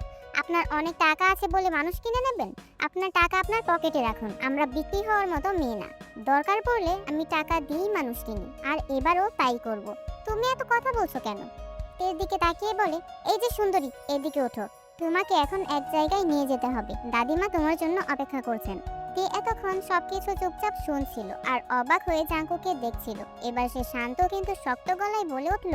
আপনার অনেক টাকা আছে বলে মানুষ কিনে নেবেন? আপনার টাকা আপনার পকেটে রাখুন। আমরা বিক্রি হওয়ার মতো মেয়ে না, দরকার পড়লে আমি টাকা দিয়েই মানুষ কিনি, আর এবারও তাই করব। তুমি এত কথা বলছো কেন? এর দিকে তাকিয়ে বলে, এই যে সুন্দরী, এদিকে ওঠো, তোমাকে এখন এক জায়গায় নিয়ে যেতে হবে। দাদিমা তোমার জন্য অপেক্ষা করছেন। তে এতক্ষণ সবকিছু চুপচাপ শুনছিল আর অবাক হয়ে জাঙ্কুকে দেখছিল। এবার সে শান্ত কিন্তু শক্ত গলায় বলে উঠল,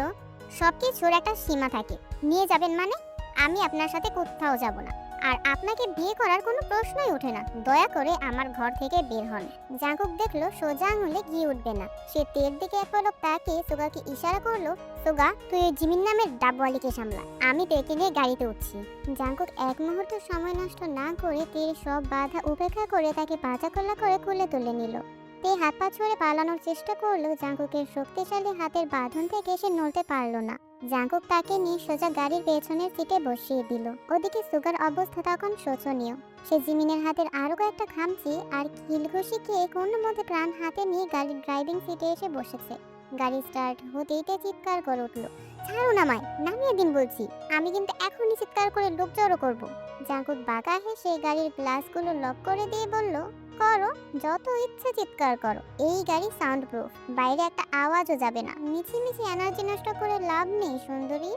সবকিছুর একটা সীমা থাকে। নিয়ে যাবেন মানে? আমি আপনার সাথে কোথাও যাব না, আর আপনাকে বিয়ে করার কোনো প্রশ্নই ওঠে না। দয়া করে আমার ঘর থেকে বের হন। জাঙ্কুক দেখলো সোজা আঙুলে ঘি উঠবে না। সে তের দিকে এক পলক তাকিয়ে সুগাকে ইশারা করলো, সুগা, তুই জিমিন নামের ডাবওয়ালিকে সামলা, আমি তেকে নিয়ে গাড়িতে উঠছি। জাঙ্কুক এক মুহূর্ত সময় নষ্ট না করে তের সব বাধা উপেক্ষা করে তাকে পাঁচাকোলা করে কুলে তুলে নিল। তে হাত পা ছুঁড়ে পালানোর চেষ্টা করলো। জাঙ্কুকের শক্তিশালী হাতের বাঁধন থেকে সে নড়তে পারল না। জাঙ্কুক তাকে নিয়ে সোজা গাড়ির পেছনের সিটে বসিয়ে দিল। ওদিকে সুগার অবস্থা তখন শোচনীয়। সে জিমিনের হাতের আরো কয়েকটা খামচি আর কিলঘুষি খেয়ে কোনো মতে প্রাণ হাতে নিয়ে গাড়ির ড্রাইভিং সিটে এসে বসেছে। গাড়ি স্টার্ট হতেই চিৎকার করে উঠল, ছাড়ুন আমায়, নামিয়ে দিন বলছি, আমি কিন্তু এখনই চিৎকার করে লোক জড়ো করবো। জাঙ্কুক বাঁকা হেসে গাড়ির গ্লাসগুলো লক করে দিয়ে বলল, করো, যত ইচ্ছে চিৎকার করো, এই গাড়ি সাউন্ড প্রুফ, বাইরে একটা আওয়াজও যাবে না। মিছিমিছি এনার্জি নষ্ট করে লাভ নেই সুন্দরী।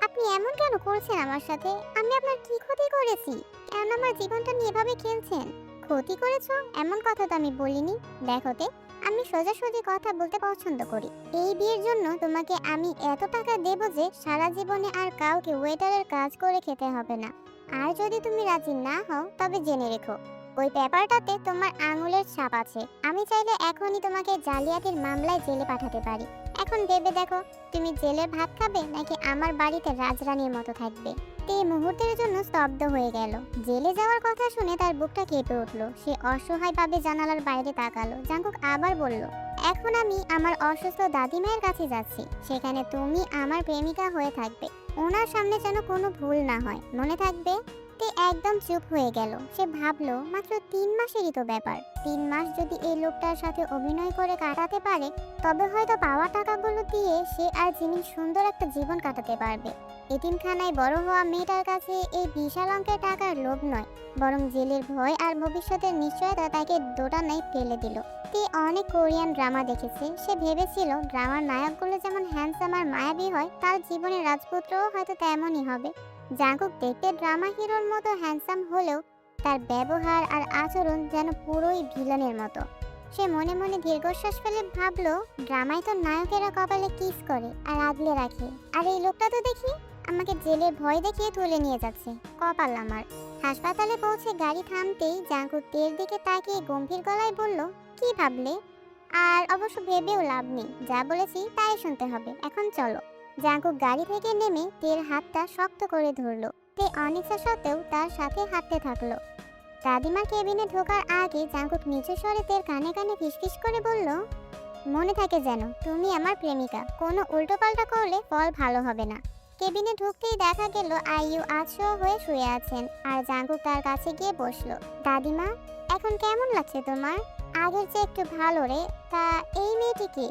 আপনি এমন কেন করছেন আমার সাথে? আমি আপনার কি ক্ষতি করেছি? কেন আমার জীবনটা নিয়ে এভাবে খেলছেন? ক্ষতি করেছো এমন কথা তো আমি বলিনি। দেখোতে, আমি সোজাসুজি কথা বলতে পছন্দ করি। এই বিয়ের জন্য তোমাকে আমি এত টাকা দেব যে সারা জীবনে আর কাউকে ওয়েটারের কাজ করে খেতে হবে না। আর যদি তুমি রাজি না হও তবে জেনে রেখো, ওই পেপারটাতে তোমার আঙুলের ছাপ আছে। আমি চাইলে এখনই তোমাকে জালিয়াতির মামলায় জেলে পাঠাতে পারি। এখন ভেবে দেখো, তুমি জেলের ভাত খাবে নাকি আমার বাড়িতে রাজরানীর মতো থাকবে। তে মুহূর্তের জন্য স্তব্ধ হয়ে গেল। জেলে যাওয়ার কথা শুনে তার বুকটা কেঁপে উঠল। সে অসহায়ভাবে জানালার বাইরে তাকালো। জাঙ্কুক আবার বলল, এখন আমি আমার অসুস্থ দাদিমায়ের কাছে যাচ্ছি। সেখানে তুমি আমার প্রেমিকা হয়ে থাকবে। ওনার সামনে যেন কোনো ভুল না হয়, মনে থাকবে। তে একদম চুপ হয়ে গেল। সে ভাবলো, মাত্র 3 মাসেরই তো ব্যাপার। 3 মাস যদি এই লোকটার সাথে অভিনয় করে কাটাতে পারে, তবে হয়তো পাওয়া টাকাগুলো দিয়ে সে আর জিমিন সুন্দর একটা জীবন কাটাতে পারবে। এতিমখানায় বড় হওয়া মেয়েটার কাছে এই বিশাল অঙ্কের টাকার লোভ নয়, বরং জেলের ভয় আর ভবিষ্যতের নিশ্চয়তা তাকে দোটানায় ফেলে দিল। তে অনেক কোরিয়ান ড্রামা দেখেছে। সে ভেবেছিল ড্রামার নায়কগুলো যেমন হ্যান্ডসাম আর মায়াবী হয়, তার জীবনের রাজপুত্রও হয়তো তেমনই হবে। জাঙ্কুক দেখতে ড্রামা হিরোর মতো হ্যান্ডসাম হলেও তার ব্যবহার আর আচরণ যেন পুরোই ভিলেনের মতো। সে মনে মনে দীর্ঘশ্বাস ফেলে ভাবলো, ড্রামায় তো নায়কেরা কপালে কিস করে আর আগলে রাখে, আর এই লোকটা তো দেখি আমাকে জেলের ভয় দেখিয়ে তুলে নিয়ে যাচ্ছে। কপাল আমার। হাসপাতালে পৌঁছে গাড়ি থামতেই জাঙ্কুক তের দিকে তাকিয়ে গম্ভীর গলায় বলল, কি ভাবলে? আর অবশ্য ভেবেও লাভ নেই, যা বলেছি তাই শুনতে হবে। এখন চলো। জাঙ্কুক গাড়ি থেকে নেমে তের হাতটা শক্ত করে ধরলো। তে অনিচ্ছা সত্ত্বেও তার সাথে হাঁটতে থাকলো। দাদিমার কেবিনে ঢোকার আগে জাঙ্কুক নিচু স্বরে তের কানে কানে ফিসফিস করে বলল, মনে থাকে যেন তুমি আমার প্রেমিকা। কোনো উল্টোপাল্টা করলে ফল ভালো হবে না। কেবিনে ঢুকতেই দেখা গেল আইইউ আছড় হয়ে শুয়ে আছেন, আর জাঙ্কুক তার কাছে গিয়ে বসলো। দাদিমা, এখন কেমন লাগছে তোমার? আগের চেয়ে একটু ভালো রে। তা এই মেয়েটি কি?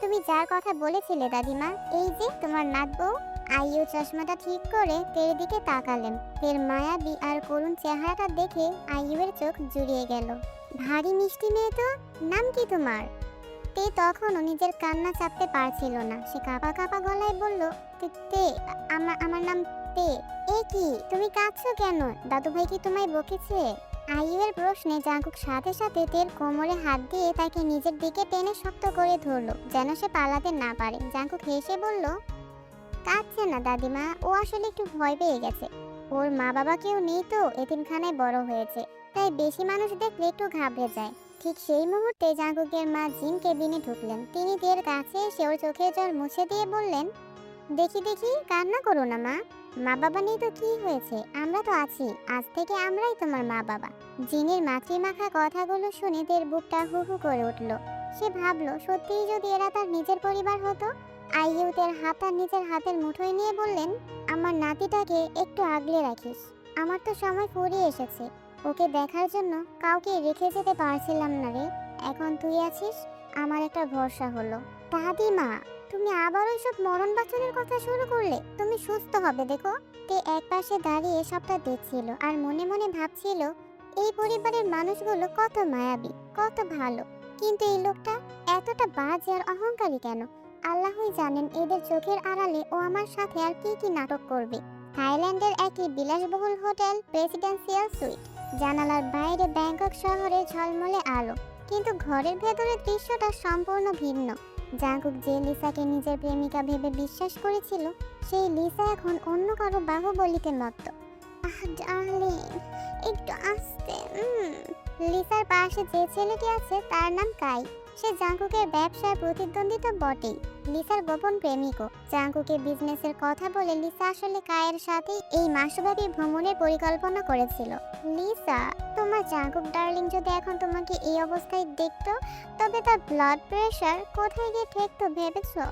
তুমি যার কথা বলেছিলে দাদিমা, এই যে তোমার নাত বউ। আইইউ চশমাটা ঠিক করে তের দিকে তাকালেন। তের মায়াবী আর করুণ চেহারাটা দেখে আইইউয়ের চোখ জুড়িয়ে গেল। ভারী মিষ্টি মেয়ে তো। নাম কি তোমার? তে তখনও নিজের কান্না চাপতে পারছিল না। সে কাঁপা কাঁপা গলায় বলল, তে, আমার নাম তে। এ কি, তুমি কাঁদছো কেন? দাদু ভাই কি তোমায় বকেছে? আইইউয়ের প্রশ্নে জাঙ্কুক সাথে সাথে তের কোমরে হাত দিয়ে তাকে নিজের দিকে টেনে শক্ত করে ধরলো, যেন সে পালাতে না পারে। জাঙ্কুক হেসে বলল, কাঁদছে না দাদিমা, ও আসলে একটু ভয় পেয়ে গেছে। ওর মা বাবা কেউ নেই তো, এতিমখানায় বড় হয়েছে, তাই বেশি মানুষ দেখলে একটু ঘাবড়ে যায়। ঠিক সেই মুহূর্তে জাঙ্কুকের মা জিন কেবিনে ঢুকলেন। তিনি তের কাছে এসে ওর চোখের জল মুছে দিয়ে বললেন, দেখি দেখি, কান্না করো না মা। মা বাবা নেই তো কি হয়েছে, আমরা তো আছি। আজ থেকে আমরাই তোমার মা বাবা। জিনের মাতৃমাখা কথাগুলো শুনে তের বুকটা হু হু করে উঠল। সে ভাবলো, সত্যিই যদি এরা তার নিজের পরিবার হতো। আইইউ তের হাতটা নিজের হাতের মুঠোয় নিয়ে বললেন, আমার নাতিটাকে একটু আগলে রাখিস। আমার তো সময় ফুরিয়ে এসেছে। ওকে দেখার জন্য কাউকে রেখে যেতে পারছিলাম না রে। এখন তুই আছিস, আমার একটা ভরসা হলো। দাদিমা, তুমি আবার ওইসব মরণ বাঁচানোর কথা শুরু করলে। তুমি সুস্থ হবে দেখো। তে এক পাশে দাঁড়িয়ে সবটা দেখছিল আর মনে মনে ভাবছিল, এই পরিবারের মানুষগুলো কত মায়াবী, কত ভালো, কিন্তু এই লোকটা এতটা বাজে আর অহংকারী কেন? আল্লাহই জানেন এদের চোখের আড়ালে ও আমার সাথে আর কি কি নাটক করবে। থাইল্যান্ডের একই বিলাসবহুল হোটেল, প্রেসিডেন্সিয়াল সুইট। জানালার বাইরে ব্যাংকক শহরে ঝলমলে আলো, কিন্তু ঘরের ভেতরের দৃশ্যটা সম্পূর্ণ ভিন্ন। জাঙ্কুক যে লিসাকে নিজের প্রেমিকা ভেবে বিশ্বাস করেছিল, সেই লিসা এখন অন্য কারো বাহুবলীতে মত্ত। আহ ডার্লিং, একটু আস্তে। লিসার পাশে যে ছেলেটি আছে তার নাম কাই। সে জাঙ্কুকের ব্যবসায় প্রতিদ্বন্দ্বী তো বটেই, লিসার গোপন প্রেমিকও। জাঙ্কুকে বিজনেসের কথা বলে লিসা আসলে কায়ের সাথেই এই মাসব্যাপী ভ্রমণের পরিকল্পনা করেছিল। লিসা, তোমার জাঙ্কুক ডার্লিং যদি এখন তোমাকে এই অবস্থায় দেখতো, তবে তার ব্লাড প্রেশার কোথায় গিয়ে ঠেকতো ভেবেছো?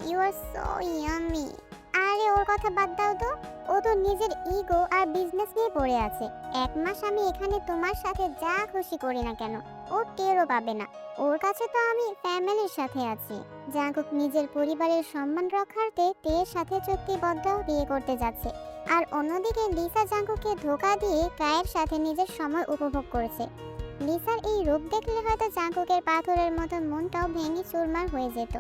You are so yummy. আরে ওর কথা বাদ দাও তো, ও তো নিজের ইগো আর বিজনেস নিয়ে পড়ে আছে। 1 মাস আমি এখানে তোমার সাথে যা খুশি করি না কেন, ও টেরও পাবে না। ওর কাছে তো আমি ফ্যামিলির সাথে আছি। জাঙ্কুক নিজের পরিবারের সম্মান রক্ষার্থে তের সাথে চুক্তিবদ্ধ বিয়ে করতে যাচ্ছে, আর অন্যদিকে লিসা জাঙ্কুককে ধোঁকা দিয়ে কায়ের সাথে নিজের সময় উপভোগ করছে। লিসার এই রূপ দেখলে হয়তো জাঙ্কুকের পাথরের মতো মনটাও ভেঙে চুরমার হয়ে যেত।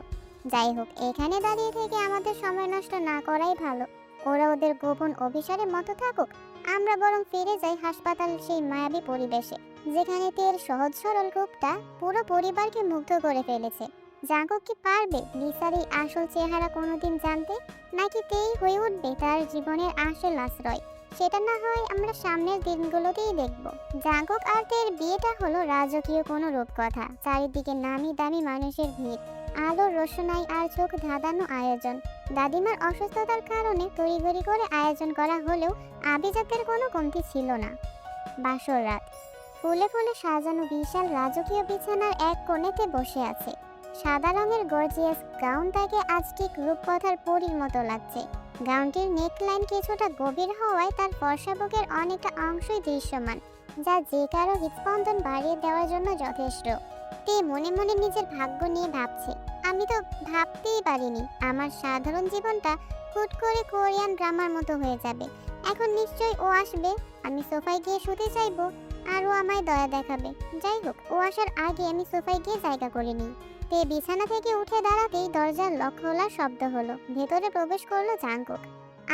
যাই হোক, এখানে দাঁড়িয়ে থেকে আমাদের সময় নষ্ট না করাই ভালো। ওরা ওদের গোপন অভিসারে মতো থাকুক, আমরা বরং ফিরে যাই হাসপাতাল সেই মায়াবী পরিবেশে। যেখানে তের সহজ সরল রূপটা পুরো পরিবারকে মুগ্ধ করে ফেলেছে। জাঙ্কুক কি পারবে লিসার এই আসল চেহারা কোনোদিন জানতে, নাকি তেই হয়ে উঠবে তার জীবনের আসল আশ্রয়? সেটা না হয় আমরা সামনের দিনগুলোতেই দেখব। জাঙ্কুক আর তের বিয়েটা হলো রাজকীয় কোনো রূপকথা। চারিদিকে নামি দামি মানুষের ভিড়, আলোর রোশনাই আর চোখ ধাঁধানো আয়োজন। দাদিমার অসুস্থতার কারণে তড়িঘড়ি করে আয়োজন করা হলেও আভিজাত্যের কোনো কমতি ছিল না। বাসর রাত, ফুলে ফুলে সাজানো বিশাল রাজকীয় বিছানার এক কোণেতে বসে আছে। সাদা রঙের গর্জিয়াস গাউন তাকে আজ ঠিক রূপকথার পরীর মতো লাগছে। গাউনটির নেকলাইন কিছুটা গভীর হওয়ায় তার ফর্সা বুকের অনেকটা অংশই দৃশ্যমান, যা যে কারো হৃদস্পন্দন বাড়িয়ে দেওয়ার জন্য যথেষ্ট। তে মনে মনে নিজের ভাগ্য নিয়ে ভাবছে, আমি তো ভাবতেই পারিনি আমার সাধারণ জীবনটা হুট করে কোরিয়ান ড্রামার মতো হয়ে যাবে। এখন নিশ্চয়ই ও আসবে, আমি সোফায় গিয়ে শুতে চাইবো, আর ও আমায় দয়া দেখাবে। যাই হোক, ও আসার আগে আমি সোফায় গিয়ে জায়গা করে নিই। তে বিছানা থেকে উঠে দাঁড়াতেই দরজার লক খোলার শব্দ হলো। ভেতরে প্রবেশ করলো জাঙ্কুক।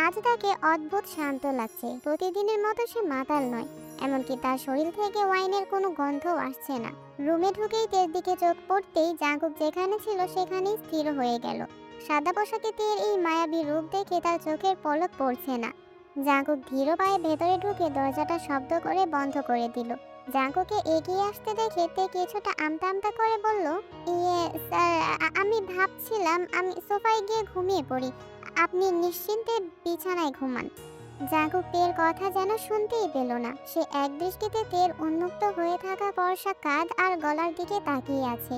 আজ তাকে অদ্ভুত শান্ত লাগছে। প্রতিদিনের মতো সে মাতাল নয়, এমনকি তার শরীর থেকে ওয়াইনের কোনো গন্ধও আসছে না। রুমে ঢুকেই তের দিকে চোখ পড়তেই জাঙ্কুক যেখানে ছিল সেখানেই স্থির হয়ে গেল। সাদা পোশাকে তের এই মায়াবী রূপ দেখে তার চোখের পলক পড়ছে না। জাঙ্কুক ধীর পায়ে ভেতরে ঢুকে দরজাটা শব্দ করে বন্ধ করে দিল। জাঙ্কুকে এগিয়ে আসতে দেখে তে কিছুটা আমতা আমতা করে বলল, ইয়ে স্যার, আমি ভাবছিলাম আমি সোফায় গিয়ে ঘুমিয়ে পড়ি, আপনি নিশ্চিন্তে বিছানায় ঘুমান। জাঙ্কুক তের কথা যেন শুনতেই পেল না। সে এক দৃষ্টিতে তের উন্মুক্ত হয়ে থাকা ফর্সা কাঁধ আর গলার দিকে তাকিয়ে আছে।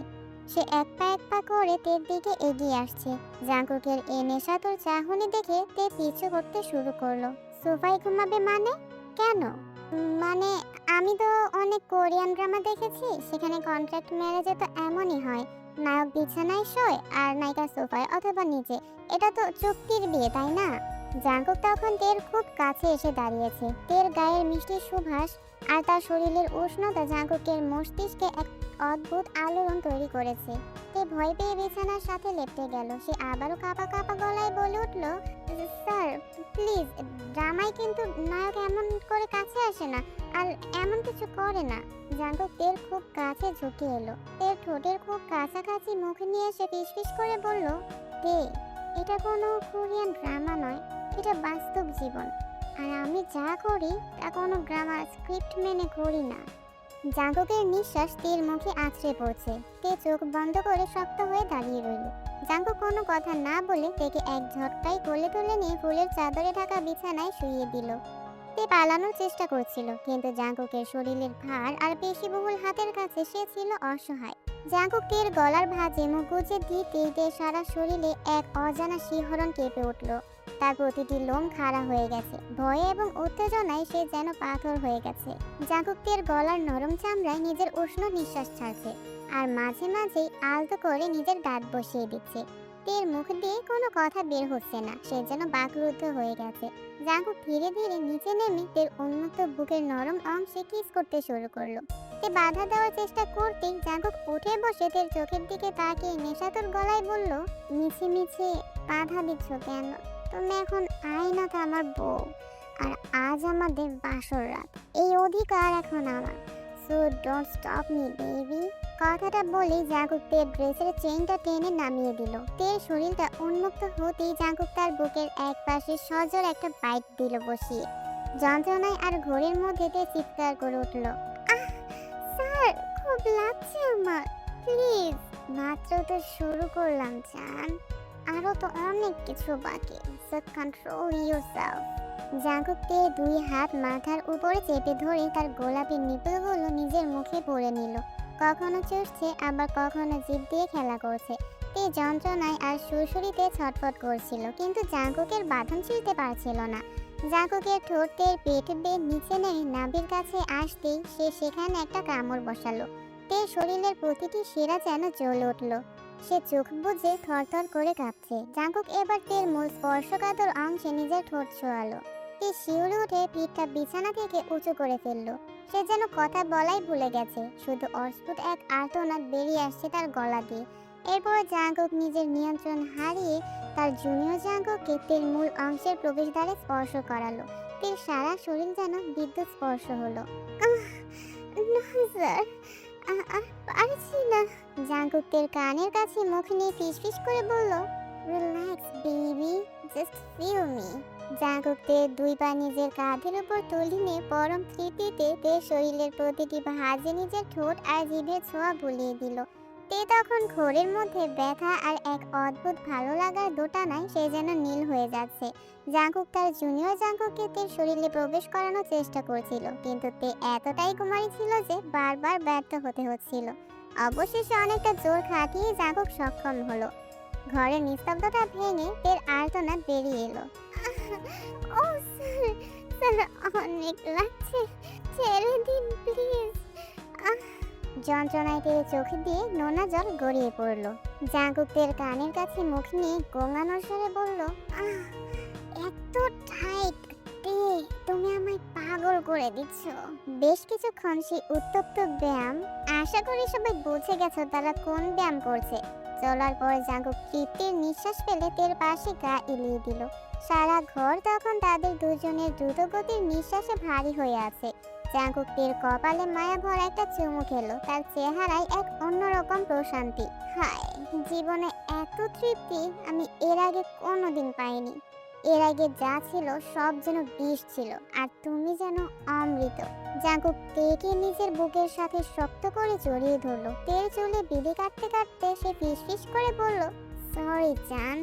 সে এক পা করে তের দিকে এগিয়ে আসছে। জাঙ্কুকের এ নেশাতুর চাহনি দেখে তে পিছু করতে শুরু করলো। সোফায় ঘুমাবে মানে? কেন? মানে আমি তো অনেক কোরিয়ান ড্রামা দেখেছি, সেখানে কন্ট্রাক্ট ম্যারেজে তো এমনই হয়, নায়ক বিছানায় শোয় আর নায়িকা সোফায় অথবা নিচে। এটা তো চুক্তির বিয়ে, তাই না? জাঙ্কুক তখন তের খুব কাছে এসে দাঁড়িয়েছে। তের গায়ের মিষ্টি সুবাস আর তার শরীরের উষ্ণতা জাঙ্কুকের মস্তিষ্কে এক অদ্ভুত আলোড়ন তৈরি করেছে। তে ভয় পেয়ে বিছানার সাথে লেপ্টে গেল। সে আবারও কাঁপা কাঁপা গলায় বলে উঠল, স্যার প্লিজ, ড্রামায় কিন্তু নায়ক এমন করে কাছে আসে না, আর এমন কিছু করে না। জাঙ্কুক তের খুব কাছে ঝুঁকে এলো। তের ঠোঁটের খুব কাছাকাছি মুখ নিয়ে এসে ফিসফিস করে বলল, তে, এটা কোনো কোরিয়ান ড্রামা নয়, এটা বাস্তব জীবন। আর আমি যা করি তা কোনো ড্রামা স্ক্রিপ্ট মেনে করি না। জাঙ্কুকের নিঃশ্বাস তীর মুখে আছড়ে পড়ছে। তে চোখ বন্ধ করে শক্ত হয়ে দাঁড়িয়ে রইল। জাঙ্কুক কোনো কথা না বলে তেকে এক ঝটকায় কোলে তুলে নিয়ে ফুলের চাদরে ঢাকা বিছানায় শুইয়ে দিল। তে পালানোর চেষ্টা করছিল, কিন্তু জাঙ্কুকের শরীরের ভার আর পেশিবহুল হাতের কাছে সে ছিল অসহায়। জাঙ্কুক তের গলার ভাঁজে মুখ গুজে দিতেই তের সারা শরীরে এক অজানা শিহরণ কেঁপে উঠল। তার প্রতিটি লোম খাড়া হয়ে গেছে। ভয়ে এবং উত্তেজনায় সে যেন পাথর হয়ে গেছে। জাঙ্কুক তের গলার নরম চামড়ায় নিজের উষ্ণ নিঃশ্বাস ছাড়ছে, আর মাঝে মাঝেই আলতো করে নিজের দাঁত বসিয়ে দিচ্ছে। তের মুখ দিয়ে কোনো কথা বের হচ্ছে না, সে যেন বাকরুদ্ধ হয়ে গেছে। জাঙ্কুক ধীরে ধীরে নিচে নেমে তের উন্মুক্ত বুকের নরম অংশে কিস করতে শুরু করলো। তে বাধা দেওয়ার চেষ্টা করতেই জাঙ্কুক উঠে বসে তের চোখের দিকে তাকিয়ে নেশাতুর গলায় বলল, মিছে মিছে বাধা দিচ্ছ কেন? তুমি এখন আইনাথ আমার বউ, আর আজ আমাদের বাসর রাত। এই অধিকার এখন আমার। So don't stop me baby. কথাটা বলেই জাঙ্কুক তের ড্রেসের চেইনটা টেনে নামিয়ে দিল। তের শরীরটা উন্মুক্ত হতেই জাঙ্কুক তার বুকের এক পাশে সজোর একটা বাইট দিল বসিয়ে। যন্ত্রণায় আর ঘোরের মধ্যে তে চিৎকার করে উঠল, আহ স্যার, খুব লাগছে আমার, প্লিজ। মাত্র তো শুরু করলাম জান, আরো তো অনেক কিছু বাকি। So control yourself. জাঙ্কুক তে দুই হাত মাথার উপরে চেপে ধরে তার গোলাপি নিপলগুলো নিজের মুখে পরে নিল। কখনো চুষছে, আবার কখনো জিভ দিয়ে খেলা করছে। তে যন্ত্রণায় আর সুরসুরিতে ছটফট করছিল, কিন্তু জাঙ্কুকের বাঁধন ছিঁড়তে পারছিল না। জাঙ্কুকের ঠোঁট তের পেট বেয়ে নিচে নেমে নাভির কাছে আসতেই সে সেখানে একটা কামড় বসালো। তের শরীরের প্রতিটি শিরা যেন জ্বলে উঠল। সে চোখ বুজে থরথর করে কাঁপছে। জাঙ্কুক এবার তের মূল স্পর্শকাতর অংশে নিজের ঠোঁট ছোঁয়ালো। তে শিউরে উঠে পিঠটা বিছানা থেকে উঁচু করে ফেললো। সে যেন কথা বলাই ভুলে গেছে, শুধু অস্ফুট এক আর্তনাদ বেরিয়ে আসছে তার গলা দিয়ে। এরপর জাঙ্কুক নিজের নিয়ন্ত্রণ হারিয়ে তার জুনিয়র জাঙ্কুককে তের মূল অংশের প্রবেশদ্বারে স্পর্শ করালো। তের সারা শরীর যেন বিদ্যুৎ স্পর্শ হলো। না স্যার, আর পারছি না। জাঙ্কুকের কানের কাছে মুখ নিয়ে ফিসফিস করে বলল, relax baby, just feel me. জাঙ্কুকের দুই পা নিজের কাঁধের উপর তুলে নিয়ে পরম তৃপ্তিতে তে শরীরের প্রতিটি ভাঁজে নিজের ঠোঁট আর জিভের ছোঁয়া বুলিয়ে দিল। তে তখন ঘোরের মধ্যে ব্যথা আর এক অদ্ভুত ভালো লাগার দোটানায় সে যেন নীল হয়ে যাচ্ছে। জাঙ্কুক তার জুনিয়র জাঙ্কুককে তে শরীরে প্রবেশ করানোর চেষ্টা করছিল, কিন্তু তে এতটাই কুমারী ছিল যে বারবার ব্যর্থ হতে হচ্ছিল। অবশেষে অনেকটা জোর খাটিয়ে জাঙ্কুক সক্ষম হলো। ঘরের নিস্তব্ধতা ভেঙে তের আর্তনাদ বেরিয়ে এলো। ও স্যার, স্যার অনেক লাগছে, ছেড়ে দিন প্লিজ। যন্ত্রণায় তেরে চোখ দিয়ে নোনা জল গড়িয়ে পড়ল। জাঙ্কুক তের কানের কাছে মুখ নিয়ে গোঙানোর স্বরে বলল, এত টাইট তে, তুমি আমায় পাগল করে দিচ্ছ। বেশ কিছুক্ষণ সেই উত্তপ্ত ব্যায়াম, আশা করি সবাই বুঝে গেছো তারা কোন ব্যায়াম করছে, চলার পর জাঙ্কুক তৃপ্তির নিঃশ্বাস ফেলে তের পাশে গা এলিয়ে দিল। সারা ঘর তখন তাদের দুজনের দ্রুতগতির নিঃশ্বাসে ভারী হয়ে আছে। জাঙ্কুক তের কপালে মায়া ভরা একটা চুমু খেলো, তার চেহারায় এক অন্যরকম প্রশান্তি। হায়, জীবনে এত তৃপ্তি আমি এর আগে কোনোদিন পাইনি। এর আগে যা ছিল সব যেন বিষ ছিল, আর তুমি যেন অমৃত। জাঙ্কুক তেকে নিজের বুকের সাথে শক্ত করে জড়িয়ে ধরলো। তের চুলে বিলি কাটতে কাটতে সে ফিসফিস করে বলল, সরি জান,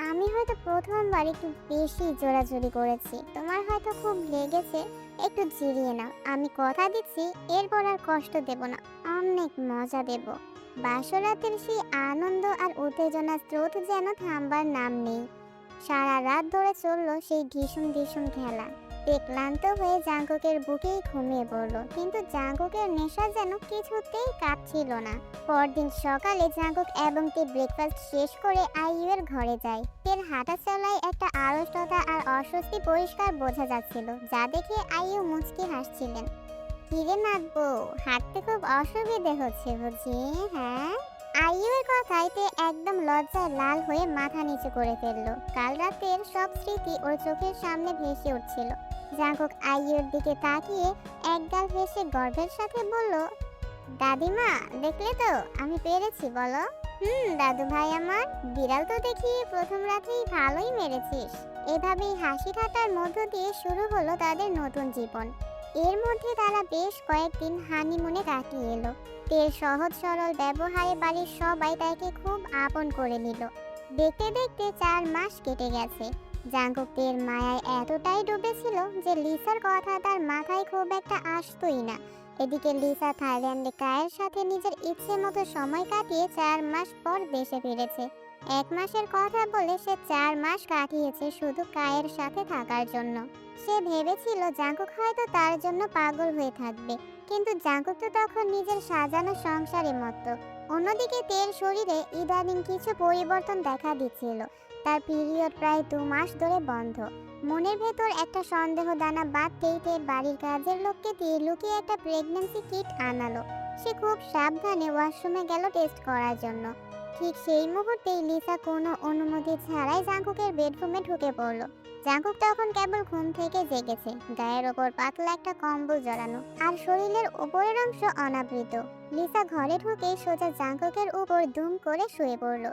আমি হয়তো প্রথমবার একটু বেশি জোরাজুরি করেছি। তোমার হয়তো খুব লেগেছে, একটু জিরিয়ে নাও। আমি কথা দিচ্ছি এরপর আর কষ্ট দেব না, অনেক মজা দেব। বাসরাতের সেই আনন্দ আর উত্তেজনার স্রোত যেন থামবার নাম নেই। সারা রাত ধরে চলল সেই ভীষণ ভীষণ খেলা। তে ক্লান্ত হয়ে জাঙ্কুকের বুকেই ঘুমিয়ে পড়ল, কিন্তু জাঙ্কুকের নেশা যেন কিছুতেই কাটছিল না। পরদিন সকালে জাঙ্কুক এবং তে ব্রেকফাস্ট শেষ করে আইইউ এর ঘরে যায়। তের হাঁটা চলায় একটা আড়ষ্টতা আর অস্বস্তি পরিষ্কার বোঝা যাচ্ছিল, যা দেখে আইইউ মুচকি হাসছিলেন। কিরে নাগবো, হাঁটতে খুব অসুবিধে হচ্ছে বুঝি? হ্যাঁ। আইইউ এর কথায় তে একদম লজ্জায় লাল হয়ে মাথা নিচু করে ফেললো। কাল রাতের সব স্মৃতি ওর চোখের সামনে ভেসে উঠছিল। জাঙ্কুক আইইউর দিকে তাকিয়ে একগাল হেসে গর্বের সাথে বলল, দাদিমা দেখলে তো আমি পেরেছি বলো? দাদু ভাই আমার, বিড়াল তো দেখি প্রথম রাতেই ভালোই মেরেছিস। এভাবেই হাসি ঠাট্টার মধ্য দিয়ে শুরু হলো তাদের নতুন জীবন। এর মধ্যে তারা বেশ কয়েকদিন হানিমুনে কাটিয়ে এলো। তের সহজ সরল ব্যবহারে বাড়ির সবাই তাকে খুব আপন করে নিল। দেখতে দেখতে 4 মাস কেটে গেছে। জাঙ্কুক তের মায়ায় এতটাই ডুবেছিল যে লিসার কথা তার মাথায় খুব একটা আসতোই না। এদিকে লিসা থাইল্যান্ডে কায়ের সাথে নিজের ইচ্ছে মতো সময় কাটিয়ে 4 মাস পর দেশে ফিরেছে। 1 মাসের কথা বলে সে 4 মাস কাটিয়েছে শুধু কায়ের সাথে থাকার জন্য। সে ভেবেছিল জাঙ্কুক হয়তো তার জন্য পাগল হয়ে থাকবে, কিন্তু জাঙ্কুক তো তখন নিজের সাজানো সংসারে মত্ত। অন্যদিকে তের শরীরে ইদানিং কিছু পরিবর্তন দেখা দিচ্ছিল। তার পিরিয়ড প্রায় 2 মাস ধরে বন্ধ। মনের ভেতর একটা সন্দেহ দানা বাঁধতেই তে বাড়ির কাজের লোককে দিয়ে লুকিয়ে একটা প্রেগন্যান্সি কিট আনালো। সে খুব সাবধানে ওয়াশরুমে গেল টেস্ট করার জন্য। ঠিক সেই মুহূর্তেই লিসা কোনো অনুমতি ছাড়াই জাঙ্কুকের বেডরুমে ঢুকে পড়ল। জাঙ্কুক তখন কেবল ঘুম থেকে জেগেছে, গায়ের ওপর পাতলা একটা কম্বল জড়ানো আর শরীরের উপরের অংশ অনাবৃত। লিসা ঘরে ঢুকে সোজা জাঙ্কুকের উপর দুম করে শুয়ে পড়ল।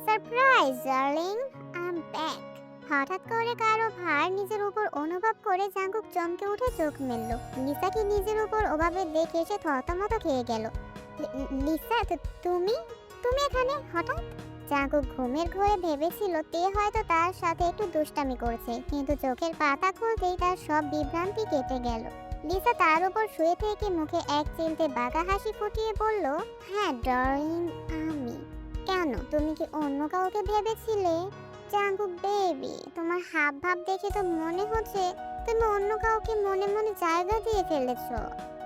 Surprise darling, I am back. হঠাৎ করে কারো ভার নিজের উপর অনুভব করে জাঙ্কুক চমকে উঠে চোখ মেলল। লিসাকে নিজের উপর ওভাবে দেখে সে থতমত খেয়ে গেল। লিসা, তুমি তুমি এখানে হঠাৎ? জাঙ্কুক ঘুমের ঘোরে ভেবেছিল তে হয়তো তার সাথে একটু দুষ্টামি করছে, কিন্তু চোখের পাতা খুলতেই তার সব বিভ্রান্তি কেটে গেল। লিসা তার উপর শুয়ে থেকে মুখে এক চিলতে বাঁকা হাসি ফুটিয়ে বলল, হ্যাঁ ডার্লিং, আমি। কেন, তুমি কি অন্য কাউকে ভেবেছিলে? জাঙ্কুক বেবি, তোমার হাব ভাব দেখে তো মনে হচ্ছে তুমি অন্য কাউকে মনে মনে জায়গা দিয়ে ফেলেছো।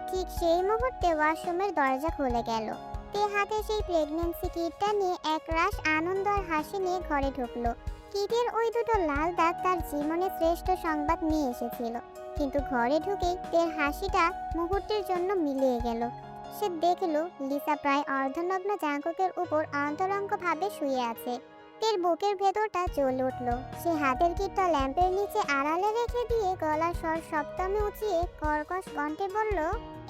ঠিক সেই মুহূর্তে ওয়াশরুমের দরজা খুলে গেল। তে হাতে সেই প্রেগন্যান্সি কিটটা নিয়ে একরাশ আনন্দ আর হাসি নিয়ে ঘরে ঢুকলো। কিটের ওই দুটো লাল দাগ তার জীবনে শ্রেষ্ঠ সংবাদ নিয়ে এসেছিল, কিন্তু ঘরে ঢুকেই তের হাসিটা মুহূর্তের জন্য মিলিয়ে গেল। সে দেখল লিসা প্রায় অর্ধনগ্ন জাঙ্কুকের উপর অন্তরঙ্গভাবে শুয়ে আছে। তের বুকের ভেতরটা জ্বলে উঠল। সে হাতের কিটটা ল্যাম্পের নিচে আড়ালে রেখে দিয়ে গলার স্বর সপ্তমে উঁচিয়ে কর্কশ কণ্ঠে বলল,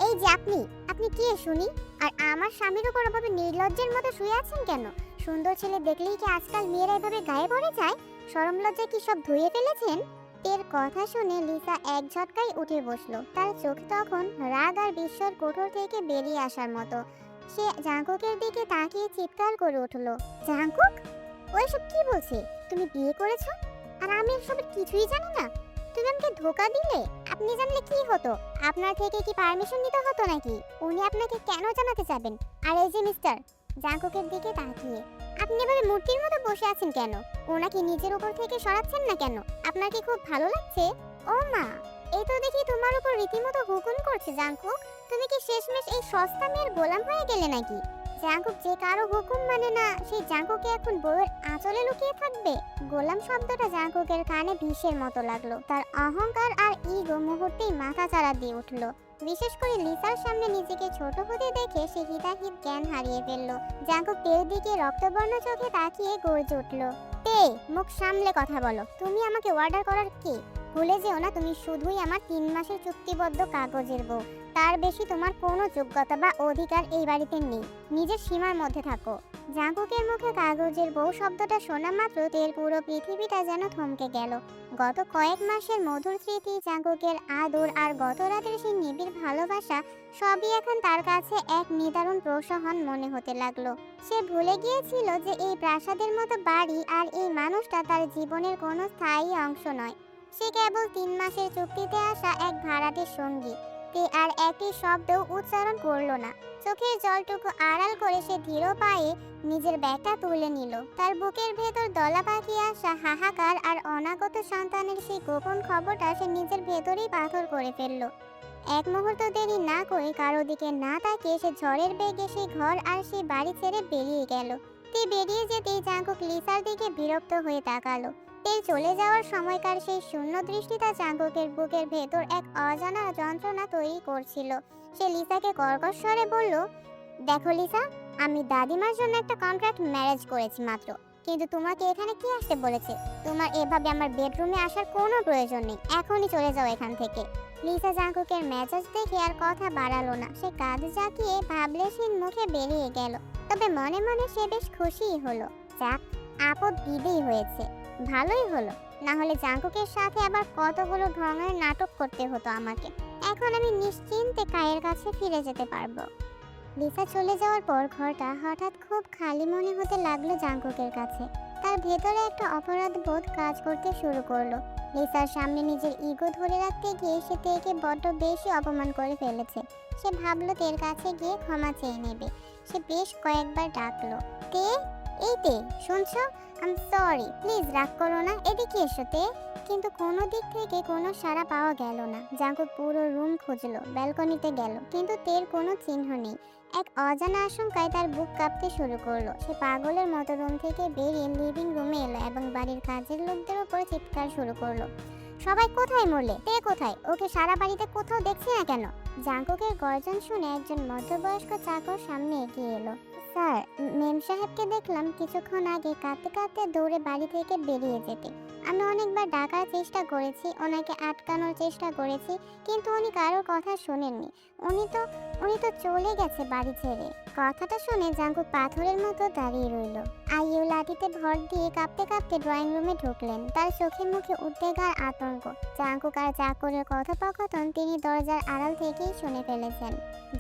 এই যে আপনি আপনি কে শুনি? আর আমার স্বামীর উপর এভাবে নির্লজ্জের মতো শুয়ে আছেন কেন? সুন্দর ছেলে দেখলেই কি আজকাল মেয়েরা এভাবে গায়ে পড়ে যায়? শরম লজ্জা কি সব ধুয়ে ফেলেছেন? তের কথা শুনে লিসা এক ঝটকায় উঠে বসলো। তার চোখ তখন রাগ আর বিস্ময়ের কোঠর থেকে বেরিয়ে আসার মতো। সে জাঙ্কুকের দিকে তাকিয়ে চিৎকার করে উঠল, জাঙ্কুক, ওইসব কি বলছে? তুমি বিয়ে করেছো আর আমি এসবের কিছুই জানি না? তুমি আমাকে ধোকা দিলে। আপনি জানলে কি হতো? আপনার থেকে কি পারমিশন নিতে হতো নাকি? উনি আপনাকে কেন জানাতে যাবেন? আর এই যে মিস্টার, জাঙ্কুকের দিকে তাকিয়ে, আপনি এভাবে মূর্তির মতো বসে আছেন কেন? ওনাকে নিজের উপর থেকে সরাচ্ছেন না কেন? আপনার কি খুব ভালো লাগছে? ও মা, এই তো দেখি তোমার উপর রীতিমতো হুকুম করছে জাঙ্কুক। তুমি কি শেষমেশ এই সস্তা মেয়ের গোলাম হয়ে গেলে নাকি? জাঙ্কুক যে কারো হুকুম মানে না, সেই জাঙ্কুকে এখন বউয়ের আঁচলে লুকিয়ে থাকবে? গোলাম শব্দটা জাঙ্কুকের কানে বিষের মতো লাগলো। তার অহংকার আর ইগো মুহূর্তেই মাথা চাড়া দিয়ে উঠলো। বিশেষ করে লিসার সামনে নিজেকে ছোট হতে দেখে সে হিতাহিত জ্ঞান হারিয়ে ফেললো। জাঙ্কুক তের দিকে রক্তবর্ণ চোখে তাকিয়ে গর্জে উঠল, তে, মুখ সামলে কথা বলো। তুমি আমাকে অর্ডার করার কে? ভুলে যেও না, তুমি শুধুই আমার 3 মাসের চুক্তিবদ্ধ কাগজের বউ। তার বেশি তোমার কোনো যোগ্যতা বা অধিকার এই বাড়িতে নেই। নিজের সীমার মধ্যে থাকো। জাঙ্কুকের মুখে কাগজের বউ শব্দটা শোনা মাত্র তের পুরো পৃথিবীটা যেন থমকে গেল। গত কয়েক মাসের মধুর স্মৃতি, জাঙ্কুকের আদর আর গত রাতের সেই নিবিড় ভালোবাসা সবই এখন তার কাছে এক নিদারুণ প্রহসন মনে হতে লাগলো। সে ভুলে গিয়েছিল যে এই প্রাসাদের মতো বাড়ি আর এই মানুষটা তার জীবনের কোনো স্থায়ী অংশ নয়। সে কেবল 3 মাসের চুক্তিতে আসা এক ভাড়াটের সঙ্গী। তে আর একটি শব্দ উচ্চারণ করলো না। চোখের জলটুকু আড়াল করে সে ধীর পায়ে নিজের ব্যাগটা তুলে নিল। তার বুকের ভেতর দলা পাকিয়ে আসা হাহাকার আর অনাগত সন্তানের সেই গোপন খবরটা সে নিজের ভেতরেই পাথর করে ফেললো। এক মুহূর্ত দেরি না করে কারো দিকে না তাকিয়ে সে ঝড়ের বেগে সেই ঘর আর সেই বাড়ি ছেড়ে বেরিয়ে গেল। তে বেরিয়ে যেতেই জাঙ্কুক লিসার দিকে বিরক্ত হয়ে তাকালো। তের চলে যাওয়ার সময়কার সেই শূন্য দৃষ্টিটা জাঙ্কুকের বুকের ভেতর এক অজানা যন্ত্রণা তৈরি করছিল। সে লিসাকে কর্কশ স্বরে বলল, দেখো লিসা, আমি দাদিমার জন্য একটা কন্ট্রাক্ট ম্যারেজ করেছি মাত্র, কিন্তু তোমাকে এখানে কি আসতে বলেছে? তোমার এভাবে আমার বেডরুমে আসার কোনো প্রয়োজন নেই। এখনই চলে যাও এখান থেকে। লিসা জাঙ্কুকের মেজাজ দেখে আর কথা বাড়ালো না। সে কাঁধ জাকিয়ে ভাবলেশীন মুখে বেরিয়ে গেল। তবে মনে মনে সে বেশ খুশিই হলো। যাক, আপদ বিদেই হয়েছে, ভালোই হলো। না হলে জাঙ্কুকের সাথে আবার কতগুলো ঢঙের নাটক করতে হতো আমাকে। এখন আমি নিশ্চিন্তে কায়ের কাছে ফিরে যেতে পারবো। লিসা চলে যাওয়ার পর ঘরটা হঠাৎ খুব খালি মনে হতে লাগলো জাঙ্কুকের কাছে। তার ভেতরে একটা অপরাধ বোধ কাজ করতে শুরু করলো। লিসার সামনে নিজের ইগো ধরে রাখতে গিয়ে সে তেকে বড্ড বেশি অপমান করে ফেলেছে। সে ভাবলো তের কাছে গিয়ে ক্ষমা চেয়ে নেবে। সে বেশ কয়েকবার ডাকলো, তে, এই তে, শুনছো? আই এম সরি, প্লিজ রাগ করো না, এদিকে এসো তে। কিন্তু কোনো দিক থেকে কোনো সাড়া পাওয়া গেল না। জাঙ্কুক পুরো রুম খুঁজলো, ব্যালকনিতে গেল, কিন্তু তের কোনো চিহ্ন নেই। এক অজানা আশঙ্কায় তার বুক কাঁপতে শুরু করলো। সে পাগলের মতো রুম থেকে বেরিয়ে লিভিং রুমে এলো এবং বাড়ির কাজের লোকদের উপর চিৎকার শুরু করলো, সবাই কোথায় মরলে? তে কোথায়? ওকে সারা বাড়িতে কোথাও দেখছি না কেন? জাঙ্কুকের গর্জন শুনে একজন মধ্যবয়স্ক চাকর সামনে এগিয়ে এলো। স্যার, মেম সাহেবকে দেখলাম কিছুক্ষণ আগে কাঁদতে কাঁদতে দৌড়ে বাড়ি থেকে বেরিয়ে যেতে। আমি অনেকবার ডাকার চেষ্টা করেছি, ওনাকে আটকানোর চেষ্টা করেছি, কিন্তু উনি কারোর কথা শোনেননি। উনি তো চলে গেছে বাড়ি ছেড়ে। কথাটা শুনে জাঙ্কুক পাথরের মতো দাঁড়িয়ে রইল। আইউ লাঠিতে ভর দিয়ে কাঁপতে কাঁপতে ড্রয়িং রুমে ঢুকলেন। তার চোখে মুখে উদ্বেগ আর আতঙ্ক। জাঙ্কুক আর চাকরের কথোপকথন তিনি দরজার আড়াল থেকেই শুনে ফেলেছেন।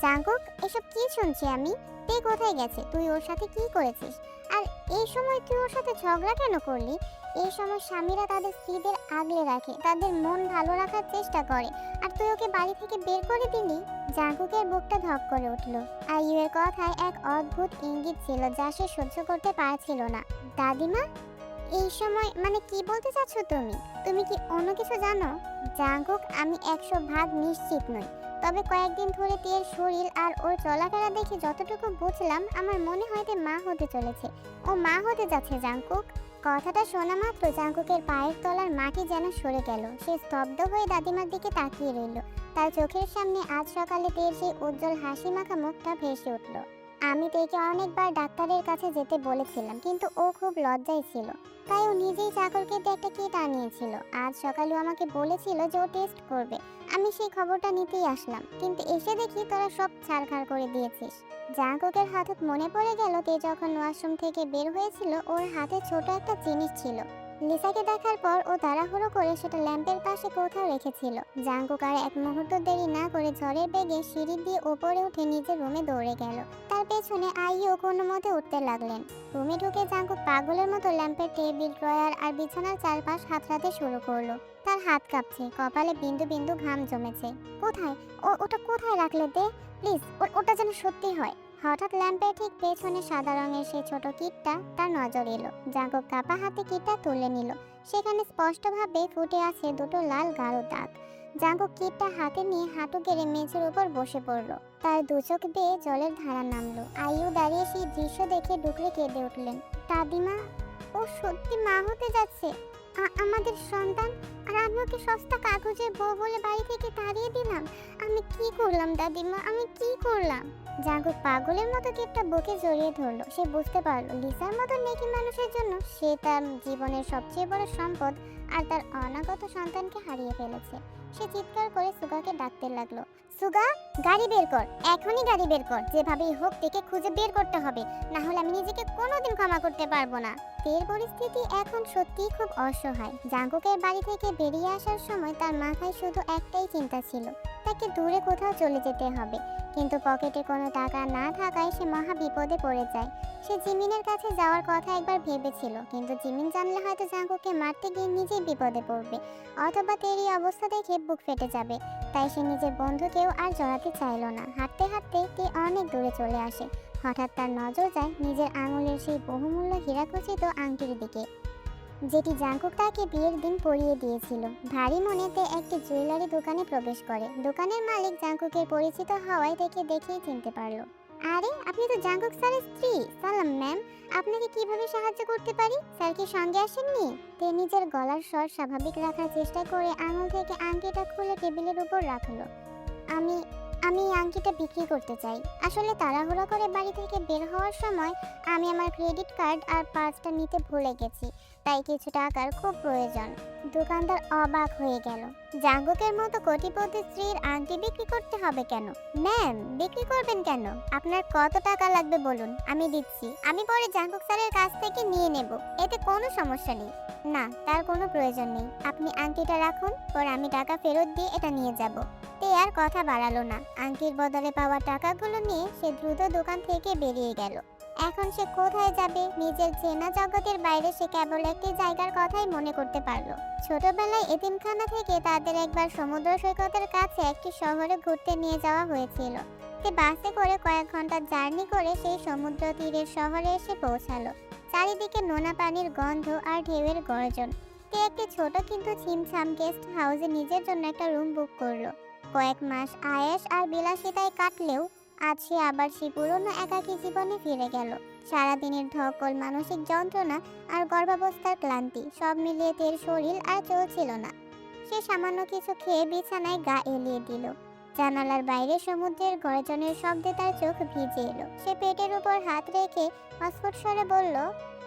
জাঙ্কুক, এসব কি শুনছি আমি? তে কোথায় গেছে? তুই ওর সাথে কি করেছিস? আর এই সময় তুই ওর সাথে ঝগড়া কেন করলি? এই সময় স্বামীরা তাদের স্ত্রীদের আগলে রাখে, তাদের মন ভালো রাখার চেষ্টা করে, আর তুই ওকে বাড়ি থেকে বের করে দিলি। জাঙ্কুকের বুকটা ধক করে উঠল। আইয়ুর কথায় এক অদ্ভুত ইঙ্গিত ছিল যা সে সহ্য করতে পারছিল না। দাদিমা, এই সময় মানে কি বলতে চাচ্ছ তুমি? তুমি কি অন্য কিছু জানো? জাঙ্কুক, আমি 100% নিশ্চিত নই, তবে কয়েকদিন ধরে তের শরীর আর ওর চলাফেরা দেখে যতটুকু বুঝলাম, আমার মনে হয় যে মা হতে চলেছে। ও মা হতে যাচ্ছে জাঙ্কুক। কথাটা শোনা মাত্র জাঙ্কুকের পায়ের তলার মাটি যেন সরে গেল। সে স্তব্ধ হয়ে দাদিমার দিকে তাকিয়ে রইল। তার চোখের সামনে আজ সকালে তের সেই উজ্জ্বল হাসি মাখা মুখটা ভেসে উঠল। আমি তেকে অনেকবার ডাক্তারের কাছে যেতে বলেছিলাম, কিন্তু ও খুব লজ্জায় ছিল। তাই ও নিজেই চাকরকে দিয়ে একটা কিট আনিয়েছিল। আজ সকালেও আমাকে বলেছিল যে ও টেস্ট করবে। আমি সেই খবরটা নিতেই আসলাম, কিন্তু এসে দেখি তোরা সব ছাড়খাড় করে দিয়েছিস। জাঙ্কুকের হঠাৎ মনে পড়ে গেল তে যখন ওয়াশরুম থেকে বের হয়েছিল ওর হাতে ছোট একটা জিনিস ছিল। লিসাকে দেখার পর ও তাড়াহুড়ো করে সেটা ল্যাম্পের পাশে কোথাও রেখেছিল। জাঙ্কুক আর এক মুহূর্ত দেরি না করে ঝড়ের বেগে সিঁড়ি দিয়ে উপরে উঠে নিজের রুমে দৌড়ে গেল। তার পেছনে আইও কোনো মতে উঠতে লাগলেন। রুমে ঢুকে জাঙ্কুক পাগলের মতো ল্যাম্পের টেবিল, ড্রয়ার আর বিছানার চারপাশ হাতড়াতে শুরু করলো। তার হাত কাঁপছে, কপালে বিন্দু বিন্দু ঘাম জমেছে। কোথায়? ওটা কোথায় রাখলে দে? প্লিজ, ওটা যেন সত্যি হয়। হঠাৎ ল্যাম্পের ঠিক পেছনে সাদা রঙের সেই ছোট কিটটা তার নজর এলো। জাঙ্কুক কাপা হাতে কিটটা তুলে নিল। সেখানে স্পষ্টভাবে ফুটে আছে দুটো লাল গাঢ় দাগ। জাঙ্কুক কিটটা হাতে নিয়ে হাঁটু গেড়ে মেঝের উপর বসে পড়ল। তার দু চোখ বেয়ে জলের ধারা নামলো। আইয়ু দাঁড়িয়ে সেই দৃশ্য দেখে ডুকরে কেঁদে উঠলেন। দাদিমা, ও সত্যি মা হতে যাচ্ছে। আমাদের সন্তান, আর আমি ওকে সস্তা কাগজের বউ বলে বাড়ি থেকে তাড়িয়ে দিলাম। আমি কি করলাম দাদিমা, আমি কি করলাম? জাঙ্কুক পাগলের মতো কিটটা বুকে জড়িয়ে ধরলো। সে বুঝতে পারলো লিসার মতো নেকি মানুষের জন্য সে তার জীবনের সবচেয়ে বড় সম্পদ আর তার অনাগত সন্তানকে হারিয়ে ফেলেছে। সে চিৎকার করে সুগাকে ডাকতে লাগলো। সুগা, গাড়ি বের কর, এখনই গাড়ি বের কর। যেভাবেই হোক তেকে খুঁজে বের করতে হবে, না হলে আমি নিজেকে কোনোদিন ক্ষমা করতে পারবো না। তের পরিস্থিতি এখন সত্যিই খুব অসহায়। জাঙ্কুকের বাড়ি থেকে বেরিয়ে আসার সময় তার মাথায় শুধু একটাই চিন্তা ছিল, তাকে দূরে কোথাও চলে যেতে হবে। কিন্তু পকেটে কোনো টাকা না থাকায় সে মহা বিপদে পড়ে যায়। সে জিমিনের কাছে যাওয়ার কথা একবার ভেবেছিল, কিন্তু জিমিন জানলে হয়তো জাঙ্কুকে মারতে গিয়ে নিজেই বিপদে পড়বে, অথবা তেরই অবস্থা দেখে বুক ফেটে যাবে। তাই সে নিজের বন্ধুকেও আর জড়াতে চাইল না। হাঁটতে হাঁটতে তে অনেক দূরে চলে আসে। হঠাৎ তার নজর যায় নিজের আঙুলের সেই বহুমূল্য হীরাখচিত আংটির দিকে, যেটি জাঙ্কুক তাকে বিয়ের দিন পরিয়ে দিয়েছিল। ভারী মনেতে একটি জুয়েলারি দোকানে প্রবেশ করে। দোকানের মালিক জাঙ্কুকের পরিচিত হওয়ায় তাকে দেখেই চিনতে পারলো। আরে, আপনি তো জাঙ্কুক স্যারের স্ত্রী। সালাম ম্যাম, আপনাকে কিভাবে সাহায্য করতে পারি? স্যার কি সঙ্গে আসেননি? তে নিজের গলার স্বর স্বাভাবিক রাখার চেষ্টা করে আঙুল থেকে আংটিটা খুলে টেবিলের উপর রাখলো। আমি আমি এই আংটিটা বিক্রি করতে চাই। আসলে তাড়াহুড়ো করে বাড়ি থেকে বের হওয়ার সময় আমি আমার ক্রেডিট কার্ড আর পার্সটা নিতে ভুলে গেছি, তাই কিছু টাকার খুব প্রয়োজন। দোকানদার অবাক হয়ে গেল। জাঙ্কুকের মতো কোটিপতি স্ত্রীর আংটি বিক্রি করতে হবে কেন? ম্যাম, বিক্রি করবেন কেন? আপনার কত টাকা লাগবে বলুন, আমি দিচ্ছি। আমি পরে জাঙ্কুক স্যারের কাছ থেকে নিয়ে নেব, এতে কোনো সমস্যা নেই। না, তার কোনো প্রয়োজন নেই। আপনি আংটিটা রাখুন, পর আমি টাকা ফেরত দিয়ে এটা নিয়ে যাব। তে আর কথা বাড়ালো না। আংটির বদলে পাওয়া টাকাগুলো নিয়ে সে দ্রুত দোকান থেকে বেরিয়ে গেল। এখন সে কোথায় যাবে? নিজের চেনা জগতের বাইরে সে কেবল একটি জায়গার কথাই মনে করতে পারলো। ছোটবেলায় এতিমখানা থেকে তাদের একবার সমুদ্র সৈকতের কাছে একটি শহরে ঘুরতে নিয়ে যাওয়া হয়েছিল। তে বাসে করে কয়েক ঘন্টা জার্নি করে সেই সমুদ্র তীরের শহরে এসে পৌঁছালো। চারিদিকে নোনা পানির গন্ধ আর ঢেউয়ের গর্জন। তে একটি ছোট কিন্তু ছিমছাম গেস্ট হাউসে নিজের জন্য একটা রুম বুক করলো। কয়েক মাস আয়েশ আর বিলাসিতায় কাটলেও আজ সে আবার সেই পুরনো একাকী জীবনে ফিরে গেল। সারাদিনের ধকল, মানসিক যন্ত্রণা আর গর্ভাবস্থার ক্লান্তি সব মিলিয়ে তের শরীর আর চলছিল না। সে সামান্য কিছু খেয়ে বিছানায় গা এলিয়ে দিল। জানালার বাইরে সমুদ্রের গর্জনের শব্দে তার চোখ ভিজে এলো। সে পেটের উপর হাত রেখে অস্ফুট স্বরে বলল,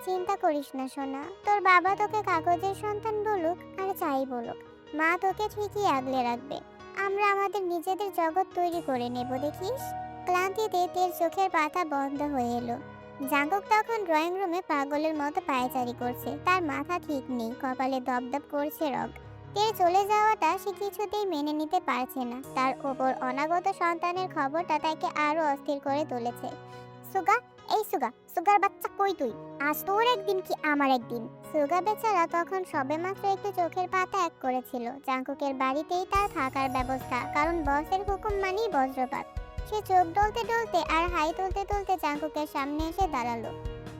চিন্তা করিস না সোনা, তোর বাবা তোকে কাগজের সন্তান বলুক আর যাই বলুক, মা তোকে ঠিকই আগলে রাখবে। আমরা আমাদের নিজেদের জগৎ তৈরি করে নেব, দেখিস। ক্লান্তিতে তের চোখের পাতা বন্ধ হয়ে এলো। জাঙ্কুক তখন ড্রয়িং রুমে পাগলের মতো পায়চারি করছে। তার মাথা ঠিক নেই, কপালে দপদপ করছে রগ। তের চলে যাওয়াটা সে কিছুতেই মেনে নিতে পারছে না। তার ওপর অনাগত সন্তানের খবরটা তাকে আরো অস্থির করে তুলেছে। সুগা, এই সুগা, সুগার বাচ্চা কই তুই? আজ তোর একদিন কি আমার একদিন। সুগা বেচারা তখন সবেমাত্র একটু চোখের পাতা এক করেছিল। জাঙ্কুকের বাড়িতেই তার থাকার ব্যবস্থা, কারণ বসের হুকুম মানেই বজ্রপাত। সে চোখ ডলতে ডলতে আর হাই তুলতে তুলতে জাঙ্কুকের সামনে এসে দাঁড়ালো।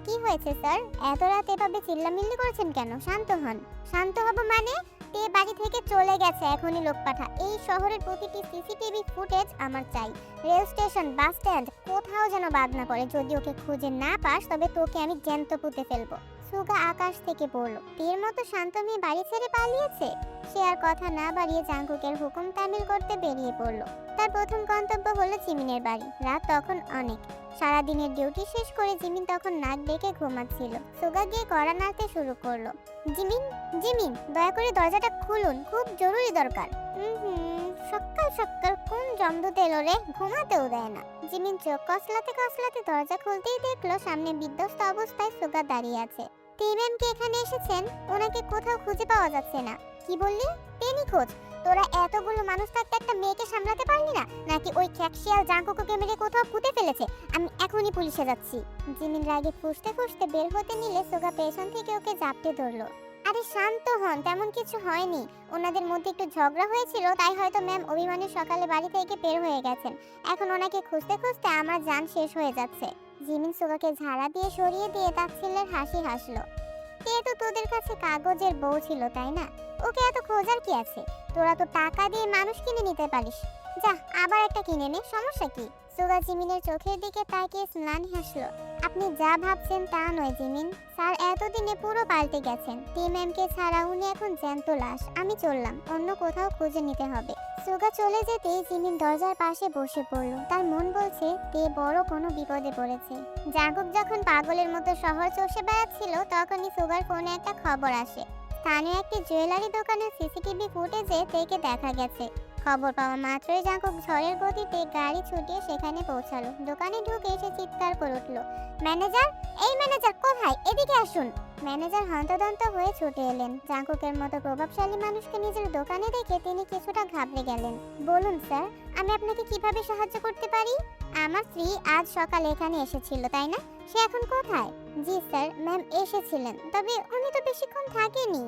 কি হয়েছে স্যার? এত রাত এভাবে চিল্লামিল্লি করেছেন কেন? শান্ত হন। শান্ত হব মানে? তে বাড়ি থেকে চলে গেছে, এখনই লোক পাঠা। এই শহরের প্রতিটি সিসিটিভি ফুটেজ আমার চাই। রেল স্টেশন, বাস স্ট্যান্ড, কোথাও যেন বাদ না পড়ে। যদি ওকে খুঁজে না পাস তবে তোকে আমি জ্যান্ত পুঁতে ফেলবো। সুগা আকাশ থেকে পড়লো। তীর মতো শান্ত মেয়ে বাড়ি ছেড়ে পালিয়েছে। সে আর কথা না বাড়িয়ে জাঙ্কুকের হুকুম তামিল করতে বেরিয়ে পড়লো। তার প্রথম গন্তব্য হলো জিমিনের বাড়ি। রাত তখন অনেক। সারাদিনের ডিউটি শেষ করে জিমিন তখন নাক ডেকে ঘুমাচ্ছিল। সুগা গিয়ে কড়া নাড়তে শুরু করলো। জিমিন, জিমিন, দয়া করে দরজাটা খুলুন, খুব জরুরি দরকার। সকাল সকাল কোন জমদূত এলো রে, ঘুমাতেও দেয় না। জিমিন চোখ কসলাতে কসলাতে দরজা খুলতেই দেখলো সামনে বিধ্বস্ত অবস্থায় সুগা দাঁড়িয়ে আছে। ম্যাম কি এখানে এসেছেন? ওনাকে কোথাও খুঁজে পাওয়া যাচ্ছে না। কি বললি? পেনি খোঁজ? তোরা এতগুলো মানুষ থাকতে একটা মেয়েকে সামলাতে পারলি না? নাকি ওই খ্যাকশিয়াল জাঙ্কুককে মেরে কোথাও পুঁতে ফেলেছে? আমি এখনই পুলিশে যাচ্ছি। জিমিন রাগে ফুঁসতে ফুঁসতে বের হতে নিলে সুগা পেছন থেকে ওকে জাপটে ধরলো। আরে শান্ত হন, তেমন কিছু হয়নি। ওনাদের মধ্যে একটু ঝগড়া হয়েছিল, তাই হয়তো ম্যাম অভিমানে সকালে বাড়ি থেকে বের হয়ে গেছেন। এখন ওনাকে খুঁজতে খুঁজতে আমার জান শেষ হয়ে যাচ্ছে। জিমিন সুগাকে ঝাড়া দিয়ে সরিয়ে দিয়ে তাচ্ছিল্যের হাসি হাসলো। কে তো তোদের কাছে কাগজের বউ ছিল, তাই না? ওকে এত খোঁজার কি আছে? তোরা তো টাকা দিয়ে মানুষ কিনে নিতে পারিস। যা, আবার একটা কিনে নে, সমস্যা কি? সুগা জিমিনের চোখের দিকে তাকিয়ে ম্লান হাসলো। আপনি যা ভাবছেন তা নয় জিমিন, স্যার এতদিনে পুরো পাল্টে গেছেন। ম্যামকে ছাড়া উনি এখন জ্যান্ত লাশ। আমি চললাম, অন্য কোথাও খুঁজে নিতে হবে। সুগা চলে যেতেই জিমিন দরজার পাশে বসে পড়ল। তার মন বলছে তে বড় কোনো বিপদে পড়েছে। জাঙ্কুক যখন পাগলের মতো শহর চষে বেড়াচ্ছিল, তখনই সুগার ফোনে একটা খবর আসে। স্থানীয় একটি জুয়েলারি দোকানের সিসিটিভি ফুটেজে তেকে দেখা গেছে। খবর পাওয়া মাত্রই জাঙ্কুক ঝড়ের গতিতে গাড়ি ছুটিয়ে সেখানে পৌঁছালো। দোকানে ঢুকে সে চিৎকার করে উঠল, ম্যানেজার, এই ম্যানেজার কোথায়? এদিকে আসুন। ম্যানেজার হন্তদন্ত হয়ে ছুটে এলেন। জাঙ্কুকের মতো প্রভাবশালী মানুষকে নিজের দোকানে দেখে তিনি কিছুটা ঘাবড়ে গেলেন। বলুন স্যার, আমি আপনাকে কিভাবে সাহায্য করতে পারি? আমার স্ত্রী আজ সকালে এখানে এসেছিল, তাই না? সে এখন কোথায়? জি স্যার, ম্যাম এসেছিলেন, তবে উনি তো বেশিক্ষণ থাকেনি।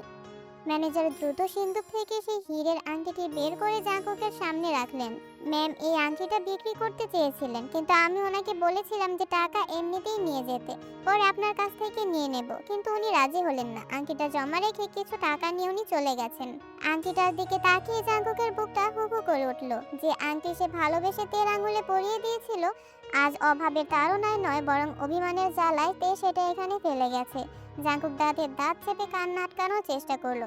ম্যানেজার দ্রুত সিন্দুক থেকে সেই হীরের আংটিটি বের করে জাঙ্কুকের সামনে রাখলেন। ম্যাম, এই আংটিটা বিক্রি করতে চেয়েছিলেন, কিন্তু আমি ওনাকে বলেছিলাম যে টাকা এমনিতেই নিয়ে যেতে, পরে আপনার কাছ থেকে নিয়ে নেব, কিন্তু উনি রাজি হলেন না। আংটিটা জমা রেখে কিছু টাকা নিয়ে উনি চলে গেছেন। আংটিটার দিকে তাকিয়ে জাঙ্কুকের বুকটা হুহু করে উঠল। যে আংটি সে ভালোবেসে তের আঙুলে পরিয়ে দিয়েছিল, আজ অভাবের তাড়নায় নয় বরং অভিমানের জ্বালায় তে সেটা এখানে ফেলে গেছে। জাঙ্কুক দাঁতের দাঁত চেপে কান্না আটকানোর চেষ্টা করলো।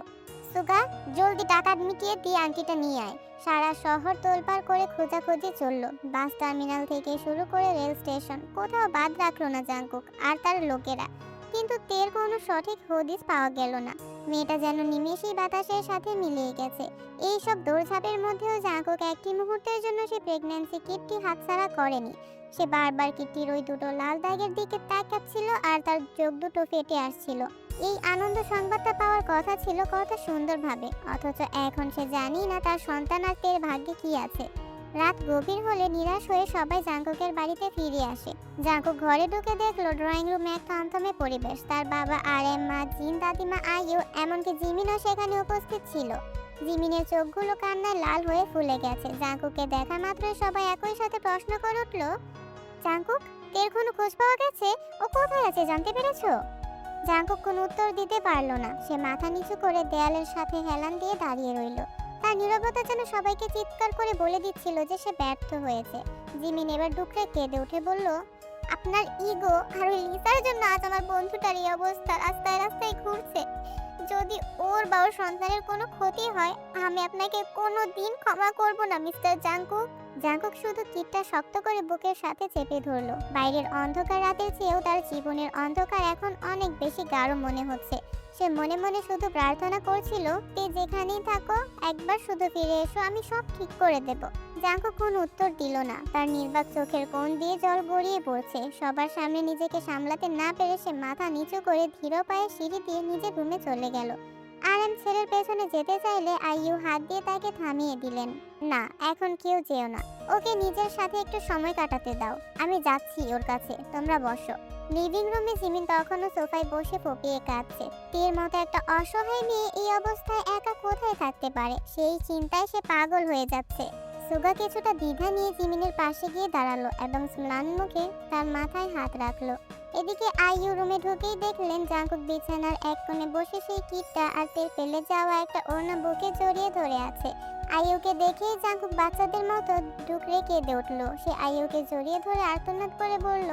সুগা, জলদি টাকা মিটিয়ে দিয়ে আংটিটা নিয়ে আয়। সারা শহর তোলপাড় করে খোঁজাখুঁজি চলল। বাস টার্মিনাল থেকে শুরু করে রেল স্টেশন, কোথাও বাদ রাখলো না জাঙ্কুক আর তার লোকেরা। কিন্তু তের কোনো সঠিক হদিস পাওয়া গেল না। মেয়েটা যেন নিমেষেই বাতাসের সাথে মিলিয়ে গেছে। এই সব দৌড়ঝাঁপের মধ্যেও জাঙ্কুক একটি মুহূর্তের জন্য সে প্রেগন্যান্সি কিটটি হাতছাড়া করেনি। সে বারবার কিটটির ওই দুটো লাল দাগের দিকে তাকাচ্ছিল আর তার চোখ দুটো ফেটে আসছিল। এই আনন্দ সংবাদটা পাওয়ার কথা ছিল কত সুন্দরভাবে, অথচ এখন সে জানি না তার সন্তান আর তের ভাগ্যে কি আছে। রাত গভীর হলে নিরাশ হয়ে সবাই জাঙ্কুকের বাড়িতে ফিরে আসে। জাঙ্কুক ঘরে ঢুকে দেখলো ড্রয়িং রুমে এক থমথমে পরিবেশ। তার বাবা আর মা, জিন, দাদিমা, আইয়ু, এমনকি জিমিনও সেখানে উপস্থিত ছিল। জিমিনের চোখগুলো কান্নায় লাল হয়ে ফুলে গেছে। জাঙ্কুককে দেখা মাত্রই সবাই একই সাথে প্রশ্ন করে উঠল, জাঙ্কুক, তের কোনো খোঁজ পাওয়া গেছে? ও কোথায় আছে জানতে পেরেছো? জাঙ্কুক কোনো উত্তর দিতে পারল না। সে মাথা নিচু করে দেয়ালের সাথে হেলান দিয়ে দাঁড়িয়ে রইল। তার নীরবতা যেন সবাইকে চিৎকার করে বলে দিচ্ছিল যে সে ব্যর্থ হয়েছে। জিমিন এবার ডুকরে কেঁদে উঠে বলল, আপনার ইগো আর ওই লিসার জন্য আজ আমার বন্ধুটার এই অবস্থা। রাস্তায় রাস্তায় ঘুরছে। যদি ওর বা ওর সন্তানের কোনো ক্ষতি হয়, আমি আপনাকে কোনো দিন ক্ষমা করব না মিস্টার জাঙ্কুক। জাঙ্কুক শুধু কিটটা শক্ত করে বুকের সাথে চেপে ধরলো। বাইরের অন্ধকার রাতের চেয়েও তার জীবনের অন্ধকার এখন অনেক বেশি গাঢ় মনে হচ্ছে। সে মনে মনে শুধু প্রার্থনা করছিল, তে যেখানেই থাকো একবার শুধু ফিরে এসো, আমি সব ঠিক করে দেব। জাঙ্কুক কোনো উত্তর দিল না। তার নির্বাক চোখের কোণ দিয়ে জল গড়িয়ে পড়ছে। সবার সামনে নিজেকে সামলাতে না পেরে সে মাথা নিচু করে ধীর পায়ে সিঁড়ি দিয়ে নিজের রুমে চলে গেল। ছেলের পেছনে যেতে চাইলে আইয়ু হাত দিয়ে তাকে থামিয়ে দিলেন। না, এখন কেউ যেও না, ওকে নিজের সাথে একটু সময় কাটাতে দাও। আমি যাচ্ছি ওর কাছে, তোমরা বসো। লিভিং রুমে জিমিন তখনও সোফায় বসে ফপিয়ে কাঁদছে। তীর মতো একটা অসহায় মেয়ে এই অবস্থায় একা কোথায় থাকতে পারে, সেই চিন্তায় সে পাগল হয়ে যাচ্ছে। সুগা কিছুটা দ্বিধা নিয়ে জিমিনের পাশে গিয়ে দাঁড়ালো এবং ম্লান মুখে তার মাথায় হাত রাখলো। এদিকে আইয়ু রুমে ঢুকেই দেখলেন জাঙ্কুক বিছানার এক কোণে বসে সেই কিটটা আর তেল ফেলে যাওয়া একটা ওড়না বুকে জড়িয়ে ধরে আছে। আইয়ুকে দেখেই জাঙ্কুক বাচ্চাদের মতো ডুকরে কেঁদে উঠলো। সে আইয়ুকে জড়িয়ে ধরে আর্তনাদ করে বলল,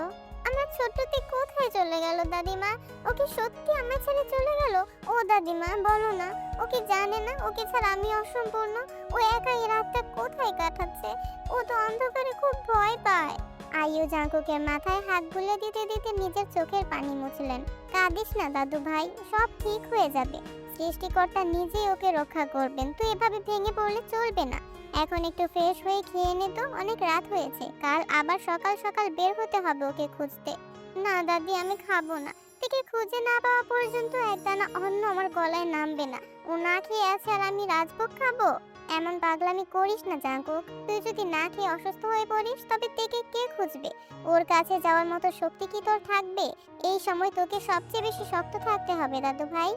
আমার ছোট্টতে কোথায় চলে গেল দাদিমা? ওকে সত্যি আমার ছেড়ে চলে গেল? ও দাদিমা, বলো না, ও কি জানে না ওকে ছাড়া আমি অসম্পূর্ণ? ও একা এই রাতটা কোথায় কাটাচ্ছে? ও তো অন্ধকারে খুব ভয় পায়। আইয়ু জাঙ্কুকের মাথায় হাত বুলিয়ে দিতে দিতে নিজের চোখের পানি মুছলেন। কাঁদিস না দাদু ভাই, সব ঠিক হয়ে যাবে। সৃষ্টিকর্তা নিজেই ওকে রক্ষা করবেন, তুই এভাবে ভেঙে পড়লে চলবে না। এখন একটু ফ্রেশ হয়ে খেয়ে নে তো, অনেক রাত হয়েছে, কাল আবার সকাল সকাল বের হতে হবে ওকে খুঁজতে। না দাদি, আমি খাবো না। থেকে খুঁজে না পাওয়া পর্যন্ত একদানা অন্ন আমার গলায় নামবে না। ও না খেয়ে আছে আর আমি রাজভোগ খাবো? এমন পাগলামি করিস না জাঙ্কুক। তুই যদি না খেয়ে অসুস্থ হয়ে পড়িস তবে তোকে কে খুঁজবে? ওর কাছে যাওয়ার মতো শক্তি কি তোর থাকবে? এই সময় তোকে সবচেয়ে বেশি শক্ত থাকতে হবে দাদু ভাই।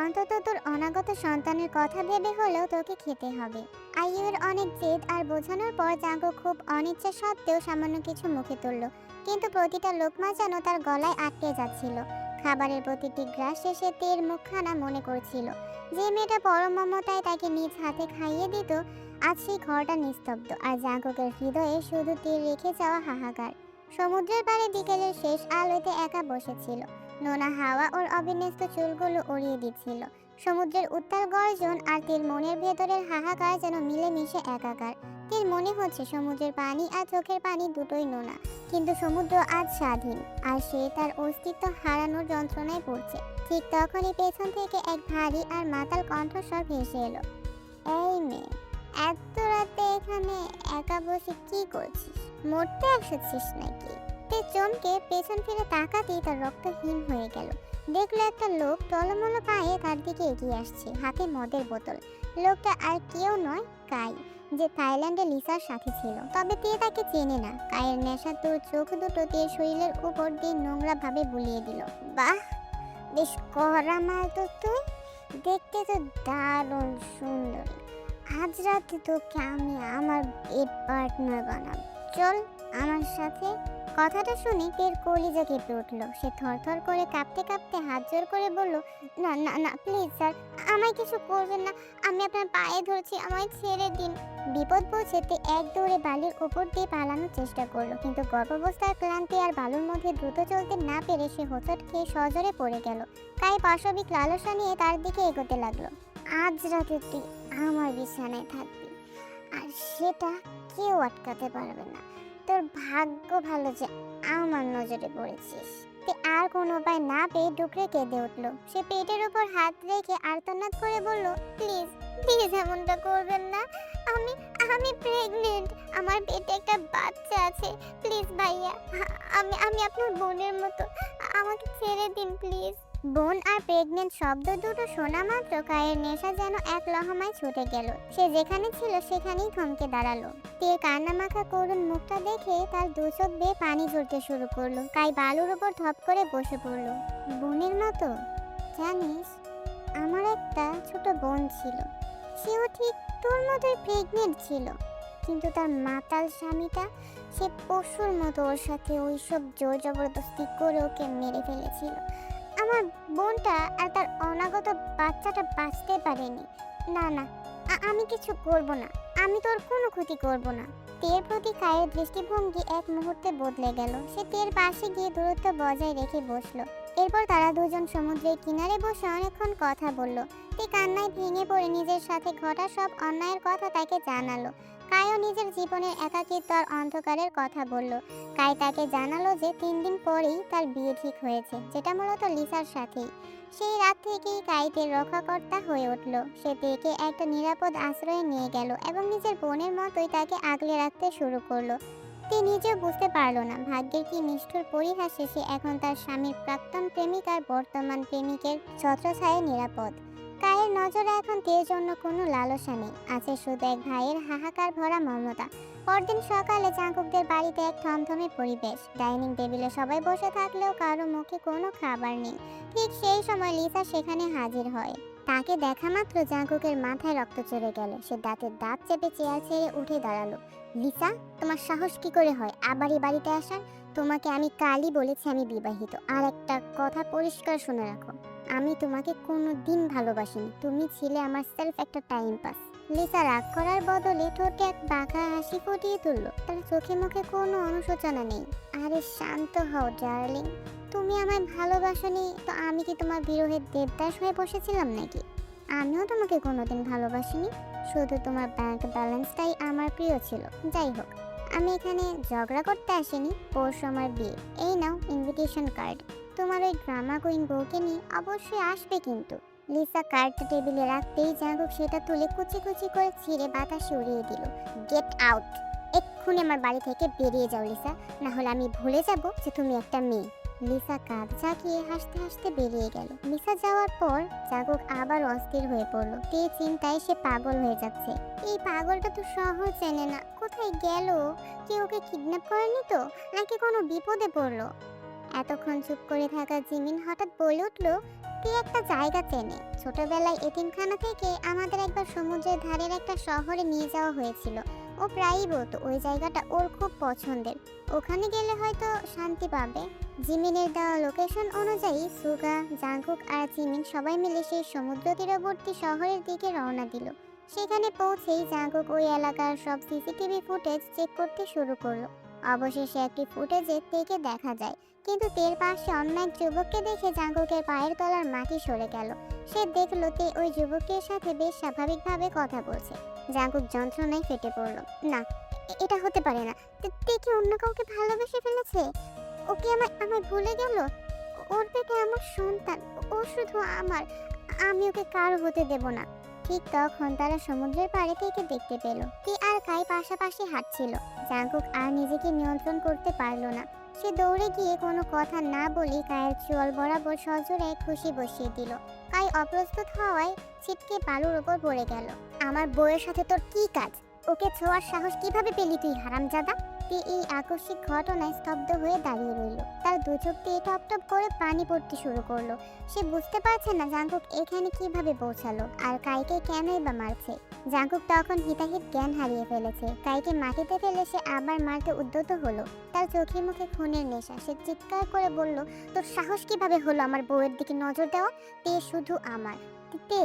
অন্তত তোর অনাগত সন্তানের কথা ভেবে হলেও তোকে খেতে হবে। আইয়ুর অনেক জেদ আর বোঝানোর পর জাঙ্কুক খুব অনিচ্ছা সত্ত্বেও সামান্য কিছু মুখে তুলল, কিন্তু প্রতিটা লোকমা যেন তার গলায় আটকে যাচ্ছিল। খাবারের প্রতিটি গ্রাস শেষে তের মুখখানা মনে করছিল, যে মেয়েটা পরম মমতায় তাকে নিজ হাতে খাইয়ে দিত, আজ সেই ঘরটা নিস্তব্ধ, আর জাঙ্কুকের হৃদয়ে শুধু তীর রেখে যাওয়া হাহাকার। সমুদ্রের পাড়ে বিকেলের শেষ আলোতে একা বসেছিল। নোনা হাওয়া ওর অবিন্যস্ত চুলগুলো উড়িয়ে দিচ্ছিল। সমুদ্রের উত্তাল গর্জন আর তীর মনের ভেতরের হাহাকার যেন মিলেমিশে একাকার। তীর মনে হচ্ছে সমুদ্রের পানি আর চোখের পানি দুটোই নোনা, কিন্তু সমুদ্র আজ স্বাধীন, আর সে তার অস্তিত্ব হারানোর যন্ত্রণায় পড়ছে। ঠিক তখনই পেছন থেকে এক ভারী আর মাতাল কণ্ঠস্বর ভেসে এলো। এই মেয়ে, এত রাতে এখানে একা বসে কি করছিস? মরতে এসেছিস নাকি? তে চমকে পেছন ফিরে তাকাতেই তার রক্ত হিম হয়ে গেল। দেখলো একটা লোক টলমলো পায়ে তার দিকে এগিয়ে আসছে, হাতে মদের বোতল। লোকটা আর কেউ নয়, কাই, যে থাইল্যান্ডে লিসার সাথে ছিল। তবে তে তাকে চেনে না। কায়ের নেশাতুর চোখ দুটো তের শরীরের উপর দিয়ে নোংরা ভাবে বুলিয়ে দিল। বাহ, বেশ কড়া মাল তো তুই, দেখতে তো দারুণ সুন্দরী। আজ রাতে তোকে আমি আমার বেড পার্টনার বানাবো, চল আমার সাথে। কথাটা শুনে তের কলিজা কেঁপে উঠল। সে থরথর করে কাঁপতে কাঁপতে হাত জোর করে বলল, না না না, প্লিজ স্যার, আমায় কিছু করবেন না, আমি আপনার পায়ে ধরছি, আমায় ছেড়ে দিন। বিপদ বুঝে তে এক দৌড়ে বালির উপর দিয়ে পালানোর চেষ্টা করলো, কিন্তু গর্ভাবস্থার ক্লান্তি আর বালুর মধ্যে দ্রুত চলতে না পেরে সে হোঁচট খেয়ে সজোরে পড়ে গেল। কাই পাশবিক লালসা নিয়ে তার দিকে এগোতে লাগলো। আজ রাতে তুই আমার বিছানায় থাকবি, আর সেটা কেউ আটকাতে পারবে না। তোর ভাগ্য ভালো যে আমার নজরে পড়েছিস। তে আর কোনো উপায় না পেয়ে ডুকরে কেঁদে উঠল। সে পেটের উপর হাত রেখে আর্তনাদ করে বলল, প্লিজ প্লিজ এমনটা করবেন না, আমি আমি প্রেগনেন্ট, আমার পেটে একটা বাচ্চা আছে, প্লিজ ভাইয়া, আমি আমি আপনার বোনের মতো, আমাকে ছেড়ে দিন প্লিজ। বোন আর প্রেগনেন্ট শব্দ দুটো শোনা মাত্র কায়ের নেশা যেন এক লহমায় ছুটে গেল। সে যেখানে ছিল সেখানেই থমকে দাঁড়ালো। তীর কান্নামাখা করুণ মুখটা দেখে তার দু চোখ বেয়ে পানি ঝরতে শুরু করলো। কাই বালুর উপর ধপ করে বসে পড়ল। বোনের মতো? জানিস, আমার একটা ছোট বোন ছিল, সেও ঠিক তোর মতোই প্রেগনেন্ট ছিল, কিন্তু তার মাতাল স্বামীটা, সে পশুর মতো ওর সাথে ওইসব জোর জবরদস্তি করে ওকে মেরে ফেলেছিল। আমার বোনটা আর তার অনাগত বাচ্চাটা বাঁচতে পারেনি। না না, আমি কিছু করব না, আমি তোর কোনো ক্ষতি করব না। তের প্রতি কায়ের দৃষ্টিভঙ্গি এক মুহূর্তে বদলে গেল। সে তের পাশে গিয়ে দূরত্ব বজায় রেখে বসলো। এরপর তারা দুজন সমুদ্রের কিনারে বসে অনেকক্ষণ কথা বলল। তে কান্নায় ভেঙে পড়ে নিজের সাথে ঘটা সব অন্যায়ের কথা তাকে জানালো। কায়ও নিজের জীবনের একাকিত্ব আর অন্ধকারের কথা বলল। কাই তাকে জানালো যে 3 দিন পরেই তার বিয়ে ঠিক হয়েছে, যেটা মূলত লিসার সাথেই। সেই রাত থেকেই কাইতের রক্ষাকর্তা হয়ে উঠল। সে তেকে একটা নিরাপদ আশ্রয়ে নিয়ে গেল এবং নিজের বোনের মতোই তাকে আগলে রাখতে শুরু করলো। তে নিজেও বুঝতে পারল না ভাগ্যের কি নিষ্ঠুর পরিহাসে সে এখন তার স্বামীর প্রাক্তন প্রেমিক আর বর্তমান প্রেমিকের ছত্রছায়ায় নিরাপদ। কায়ের নজরে এখন তের জন্য কোনো লালসা নেই, আছে শুধু এক ভাইয়ের হাহাকার ভরা মমতা। পরদিন সকালে জাঙ্কুকদের বাড়িতে এক থমথমে পরিবেশ। ডাইনিং টেবিলে সবাই বসে থাকলেও কারো মুখে কোনো খাবার নেই। ঠিক সেই সময় লিসা সেখানে হাজির হয়। তাকে দেখা মাত্র জাঙ্কুকের মাথায় রক্ত চড়ে গেল। সে দাঁতের দাঁত চেপে চেয়ার ছেড়ে উঠে দাঁড়ালো। লিসা, তোমার সাহস কি করে হয় আবার এই বাড়িতে আসার? তোমাকে আমি কালই বলেছি আমি বিবাহিত। আর একটা কথা পরিষ্কার শুনে রাখো, আমি তোমাকে কোনো দিন ভালোবাসিনি, তুমি ছিলে আমার সেলফ একটা টাইম পাস। লিসা রাগ করার বদলে ঠোঁটে এক বাঁকা হাসি ফুটিয়ে তুলল। তার চোখে মুখে কোনো অনুশোচনা নেই। আরে শান্ত হও ডার্লিং, তুমি আমায় ভালোবাসোনি তো আমি কি তোমার বিরহের দেবদাস হয়ে বসেছিলাম নাকি? আমিও তোমাকে কোনোদিন ভালোবাসিনি, শুধু তোমার ব্যাংক ব্যালেন্সটাই আমার প্রিয় ছিল। যাই হোক, আমি এখানে ঝগড়া করতে আসিনি, পরশু আমার বিয়ে। এই নাও ইনভিটেশন কার্ড। তোমার ওই ড্রামা কুইন বউকে নিয়ে অবশ্যই আসবে কিন্তু। লিসা কার্ডটা টেবিলে রাখতেই জাঙ্কুক সেটা তুলে কুচি কুচি করে ছিঁড়ে বাতাসে উড়িয়ে দিল। Get out! এক্ষুনি আমার বাড়ি থেকে বেরিয়ে যাও লিসা, না হলে আমি ভুলে যাব যে তুমি একটা মেয়ে। লিসা কাঁধ ঝাঁকিয়ে হাসতে হাসতে বেরিয়ে গেল। লিসা যাওয়ার পর জাঙ্কুক আবার অস্থির হয়ে পড়ল। তে চিন্তায় সে পাগল হয়ে যাচ্ছে। এই পাগলটা তো শহর চেনে না, কোথায় গেল? কেউ ওকে কিডন্যাপ করেনি তো, নাকি কোনো বিপদে পড়লো? এতক্ষণ চুপ করে থাকা জিমিন হঠাৎ বলে উঠল, তে একটা জায়গা চেনে। ছোটবেলায় এতিমখানা থেকে আমাদের একবার সমুদ্রের ধারের একটা শহরে নিয়ে যাওয়া হয়েছিল। ও প্রায়ই বলতো ওই জায়গাটা ওর খুব পছন্দের, ওখানে গেলে হয়তো শান্তি পাবে। জিমিনের দেওয়া লোকেশন অনুযায়ী সুগা, জাংকুক আর জিমিন সবাই মিলে সেই সমুদ্র তীরবর্তী শহরের দিকে রওনা দিল। সেখানে পৌঁছেই জাংকুক ওই এলাকার সব সিসিটিভি ফুটেজ চেক করতে শুরু করলো। অবশেষে একটি ফুটেজে তেকে দেখা যায়, কিন্তু তের পাশে অন্য এক যুবককে দেখে জাঙ্কুকের পায়ের তলার মাটি সরে গেল। সে দেখলো তে ওই যুবকের সাথে বেশ স্বাভাবিকভাবে কথা বলছে। জাঙ্কুক যন্ত্রণায় ফেটে পড়ল। না, এটা হতে পারে না। তে কি অন্য কাউকে ভালোবেসে ফেলেছে? ওকে আমায় ভুলে গেল? ওর পেটে আমার সন্তান, ও শুধু আমার, আমি ওকে কারো হতে দেব না। ঠিক তখন তারা সমুদ্রের পাড়ে থেকে দেখতে পেল তে আর কাই পাশাপাশি হাঁটছিল। জাঙ্কুক আর নিজেকে নিয়ন্ত্রণ করতে পারল না। সে দৌড়ে গিয়ে কোনো কথা না বলে কায়ের চোয়াল বরাবর সজোরে খুশি বসিয়ে দিল। কাই অপ্রস্তুত হওয়ায় ছিটকে বালুর ওপর পড়ে গেল। আমার বউয়ের সাথে তোর কি কাজ? ওকে ছোঁয়ার সাহস কিভাবে পেলি তুই, হারামজাদা? তে এই আকস্মিক ঘটনায় স্তব্ধ হয়ে দাঁড়িয়ে রইল। তার দু চোখ দিয়ে টপ টপ করে পানি পড়তে শুরু করলো। সে বুঝতে পারছে না জাঙ্কুক এখানে কিভাবে পৌঁছালো আর কাইকে কেনই বা মারছে। জাঙ্কুক তখন হিতাহিত জ্ঞান হারিয়ে ফেলেছে। কাইকে মাটিতে ফেলে সে আবার মারতে উদ্যত হলো। তার চোখে মুখে খুনের নেশা। সে চিৎকার করে বলল, তোর সাহস কিভাবে হলো আমার বউয়ের দিকে নজর দেওয়া? তে শুধু আমার। তে,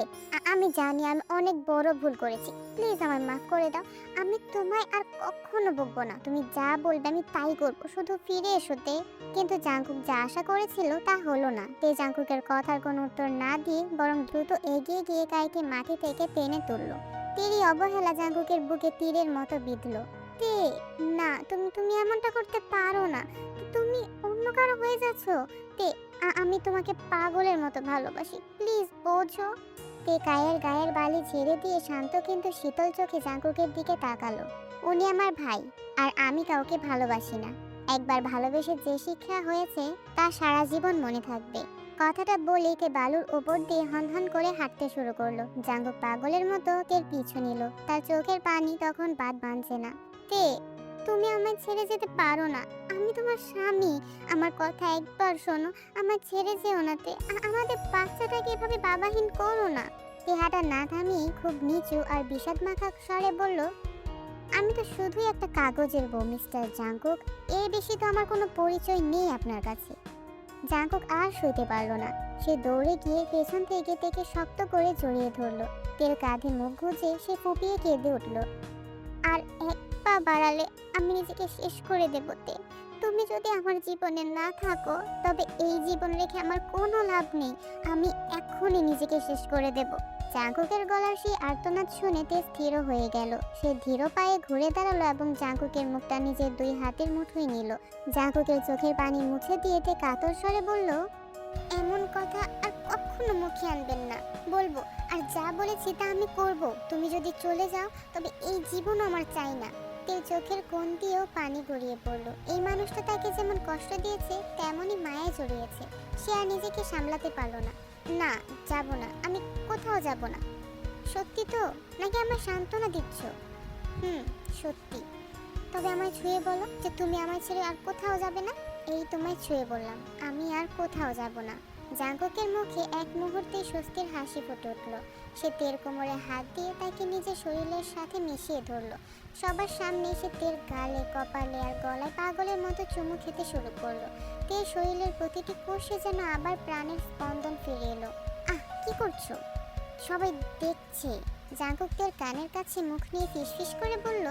আমি জানি আমি অনেক বড় ভুল করেছি, প্লিজ আমায় মাফ করে দাও। আমি তোমায় আর কখনো বকবো না, তুমি যা বলবে আমি তাই করবো, শুধু ফিরে এসো তে। কিন্তু জাঙ্কুক যা আশা করেছিল তা হলো না। তে জাঙ্কুকের কথার কোনো উত্তর না দিয়ে বরং দ্রুত এগিয়ে গিয়ে কাইকে মাটি থেকে টেনে তুললো। তেরি অবহেলা জাঙ্কুকের বুকে তীরের মতো বিঁধলো। তে, না, তুমি এমনটা করতে পারো না, তুমি অন্য কারো হয়ে যাচ্ছ। তে, আমি তোমাকে পাগলের মতো ভালোবাসি, প্লিজ বোঝো। তে কায়ের গায়ের বালি ছেড়ে দিয়ে শান্ত কিন্তু শীতল চোখে জাঙ্কুকের দিকে তাকালো। উনি আমার ভাই, আর আমি কাউকে ভালোবাসি না। একবার ভালোবেসে যে শিক্ষা হয়েছে তা সারা জীবন মনে থাকবে। কথাটা বলেই তে বালুর ওপর দিয়ে হনহন করে হাঁটতে শুরু করলো। জাঙ্কুক পাগলের মতো তের পিছু নিল। তার চোখের পানি তখন বাদ বাঁধছে না। তে, তুমি আমায় ছেড়ে যেতে পারো না, আমি তোমার স্বামী। আমার কথা একবার শোনো, আমার ছেড়ে যেও না তে। আমাদের বাচ্চাটাকে এভাবে বাবাহীন করো না। তে হাঁটা না থামিয়ে খুব নিচু আর বিষাদ মাখা স্বরে বলল, আমি তো শুধুই একটা কাগজের বউ মিস্টার জাঙ্কুক, এর বেশি তো আমার কোনো পরিচয় নেই আপনার কাছে। জাঙ্কুক আর সইতে পারল না। সে দৌড়ে গিয়ে পেছন থেকে তেকে শক্ত করে জড়িয়ে ধরল। তের কাঁধে মুখ গুজে সে ফুপিয়ে কেঁদে উঠল। আর এক পা বাড়ালে আমি নিজেকে শেষ করে দেব তে। তুমি যদি আমার জীবনে না থাকো তবে এই জীবন রেখে আমার কোনো লাভ নেই। আমি এখনই নিজেকে শেষ করে দেব। জাঙ্কুকের গলার সেই আর্তনাদ শুনে তে স্থির হয়ে গেল। সে ধীর পায়ে ঘুরে দাঁড়ালো এবং জাঙ্কুকের মুখটা নিজের দুই হাতের মুঠোয় নিল। জাঙ্কুকের চোখের পানি মুছে দিয়ে তে কাতর স্বরে বলল, এমন কথা আর কখনো মুখে আনবেন না। বলবো, আর যা বলেছি তা আমি করব। তুমি যদি চলে যাও তবে এই জীবন আমার চাই না। তে চোখের কোণ দিয়েও পানি গড়িয়ে পড়লো। এই মানুষটা তাকে যেমন কষ্ট দিয়েছে তেমনই মায়া জড়িয়েছে। সে আর নিজেকে সামলাতে পারলো না। না, যাব না, আমি কোথাও যাব না। সত্যি তো, নাকি আমার সান্ত্বনা দিচ্ছ? সত্যি। তবে আমায় ছুঁয়ে বলো যে তুমি আমায় ছেড়ে আর কোথাও যাবে না। এই তোমায় ছুঁয়ে বললাম, আমি আর কোথাও যাব না। জাঙ্কুকের মুখে এক মুহূর্তেই স্বস্তির হাসি ফুটে উঠল। সে তের কোমরে হাত দিয়ে তাকে নিজের শরীরের সাথে মিশিয়ে ধরল। সবার সামনে সে তের গালে, কপালে আর গলায় পাগলের মতো চুমু খেতে শুরু করলো। তের শরীরের প্রতিটি কোষে যেন আবার প্রাণের স্পন্দন ফিরে এলো। কি করছো? সবাই দেখছে। জাঙ্কুক তের কানের কাছে মুখ নিয়ে ফিসফিস করে বলল,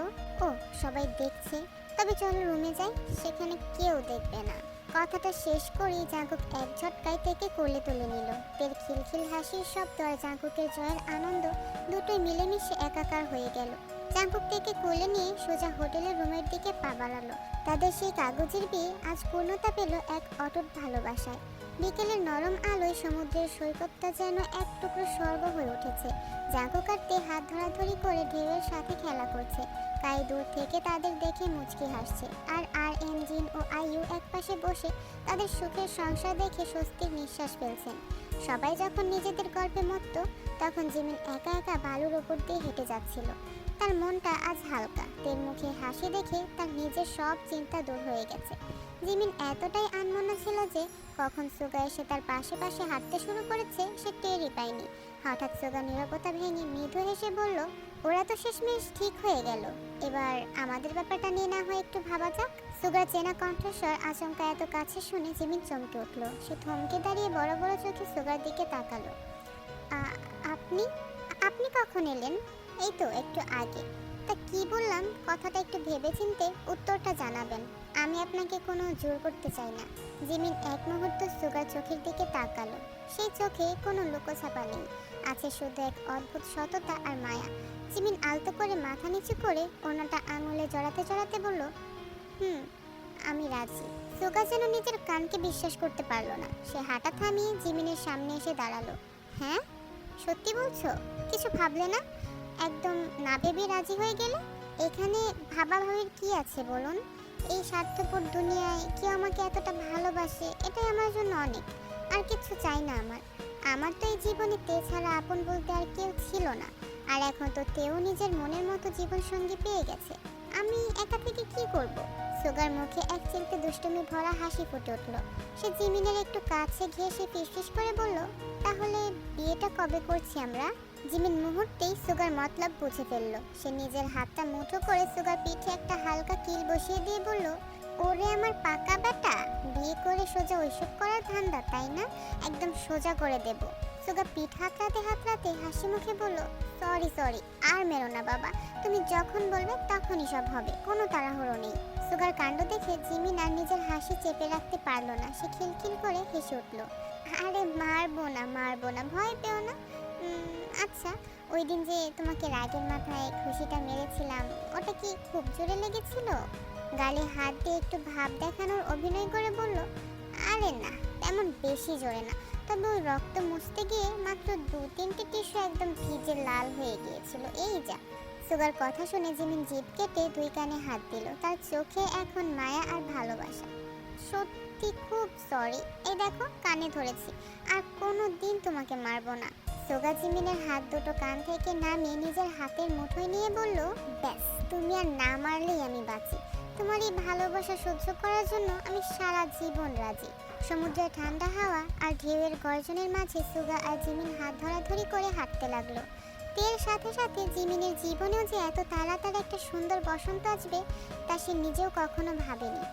ও, সবাই দেখছে? তবে চলো রুমে যাই, সেখানে কেউ দেখবে না। কথাটা শেষ করেই জাঙ্কুক এক ঝটকায় থেকে কোলে তুলে নিল। তের খিলখিল হাসির শব্দ আর জাঙ্কুকের জয়ের আনন্দ দুটোই মিলেমিশে একাকার হয়ে গেল। জাঙ্কুক থেকে কোলে নিয়ে সোজা হোটেলের রুমের দিকে পা বাড়ালো। তাদের সেই কাগজের বিয়ে আজ পূর্ণতা পেল এক অটুট ভালোবাসায়। বিকেলের নরম আলোয় সমুদ্রের সৈকতটা যেন এক টুকরো স্বর্গ হয়ে উঠেছে। জাঙ্কুক আর তে হাত ধরাধরি করে ঢেউয়ের সাথে খেলা করছে। কাই দূর থেকে তাদের দেখে মুচকি হাসছে, আর এন জিন ও আইইউ একপাশে বসে তাদের সুখের সংসার দেখে স্বস্তির নিঃশ্বাস ফেলছেন। সবাই যখন নিজেদের গল্পে মত্ত, তখন জিমিন একা একা বালুর ওপর দিয়ে হেঁটে যাচ্ছিল। তার মনটা আজ হালকা। তের মুখে হাসি দেখে তার নিজের সব চিন্তা দূর হয়ে গেছে। জিমিন এতটাই আনমনা ছিল যে কখন সুগা এসে তার পাশে পাশে হাঁটতে শুরু করেছে সে টেরই পায়নি। হঠাৎ সুগা নীরবতা ভেঙে মৃদু হেসে বলল, ওরা তো শেষমেশ ঠিক হয়ে গেল, এবার আমাদের ব্যাপারটা নিয়ে না হয় একটু ভাবা যাক। সুগার চেনা কণ্ঠস্বর আচমকা এত কাছে শুনে জিমিন চমকে উঠল। সে থমকে দাঁড়িয়ে বড় বড় চোখে সুগার দিকে তাকালো। আপনি আপনি কখন এলেন? এই তো একটু আগে। তা কি বললাম, কথাটা একটু ভেবেচিন্তে উত্তরটা জানাবেন। আমি আপনাকে কোনো জোর করতে চাই না। জিমিন এক মুহূর্ত সুগার চোখের দিকে তাকালো। সেই চোখে কোনো লুকোছাপা নেই, আছে শুধু এক অদ্ভুত সততা আর মায়া। জিমিন আলতো করে মাথা নিচু করে ওনাটা আঙুলে জড়াতে জড়াতে বলল, আমি রাজি। সুগা যেন নিজের কানকে বিশ্বাস করতে পারলো না। সে হাঁটা থামিয়ে জিমিনের সামনে এসে দাঁড়ালো। হ্যাঁ, সত্যি বলছো? কিছু ভাবলে না? একদম না ভেবে রাজি হয়ে গেলে? এখানে ভাবাভাবির কি আছে বলুন? এই স্বার্থপর দুনিয়ায় কেউ আমাকে এতটা ভালোবাসে, এটাই আমার জন্য অনেক। আর কিছু চাই না আমার তো এই জীবনে তে ছাড়া আপন বলতে আর কেউ ছিল না। আর এখন তো তেও নিজের মনের মতো জীবন সঙ্গী পেয়ে গেছে। আমি একা থেকে কি করব? সুগার মুখে এক চিলতে দুষ্টুমি ভরা হাসি ফুটে উঠল। সে জিমিনের একটু কাছে ঘেঁষে ফিসফিস করে বলল, তাহলে বিয়েটা কবে করছি আমরা? জিমিন মুহূর্তেই সুগার মতলব বুঝে ফেলল। সে নিজের হাতটা মুঠো করে সুগার পিঠে একটা হালকা কিল বসিয়ে দিয়ে বলল, ওরে আমার পাকা বেটা, বিয়ে করে সোজা ওইসব করার ধান্দা তাই না? একদম সোজা করে দেব। সুগার পিঠ হাতড়াতে হাতড়াতে হাসি মুখে বলল, সরি আর মেরো না বাবা, তুমি যখন বলবে তখনই সব হবে, কোনো তাড়াহুড়ো নেই। সুগার কাণ্ড দেখে জিমিন আর নিজের হাসি চেপে রাখতে পারলো না। সে খিলখিল করে হেসে উঠল। আরে মারবো না, ভয় পেও না। আচ্ছা, ওই দিন যে তোমাকে রাগের মাথায় খুশিটা মেরেছিলাম, ওটা কি খুব জোরে লেগেছিল? গালে হাত দিয়ে একটু ভাব দেখানোর অভিনয় করে বলল, আরে না, তেমন বেশি জোরে না, তবে ওই রক্ত মুছতে গিয়ে মাত্র 2-3টে টিস্যু একদম ভিজে লাল হয়ে গিয়েছিল, এই যা। সুগার কথা শুনে জিমিন জিভ কেটে 2 কানে হাত দিল। তার চোখে এখন মায়া আর ভালোবাসা। সত্যি খুব সরি, এই দেখো কানে ধরেছি, আর কোনো দিন তোমাকে মারবো না। সুগা জিমিনের হাত দুটো কান থেকে নামিয়ে নিজের হাতের মুঠোয় নিয়ে বলল, ব্যাস, তুমি আর না মারলেই আমি বাঁচি। তোমার এই ভালোবাসা সহ্য করার জন্য আমি সারা জীবন রাজি। সমুদ্রের ঠান্ডা হাওয়া আর ঢেউয়ের গর্জনের মাঝে সুগা আর জিমিন হাত ধরাধরি করে হাঁটতে লাগলো। তের সাথে সাথে জিমিনের জীবনেও যে এত তাড়াতাড়ি একটা সুন্দর বসন্ত আসবে তা সে নিজেও কখনো ভাবেনি।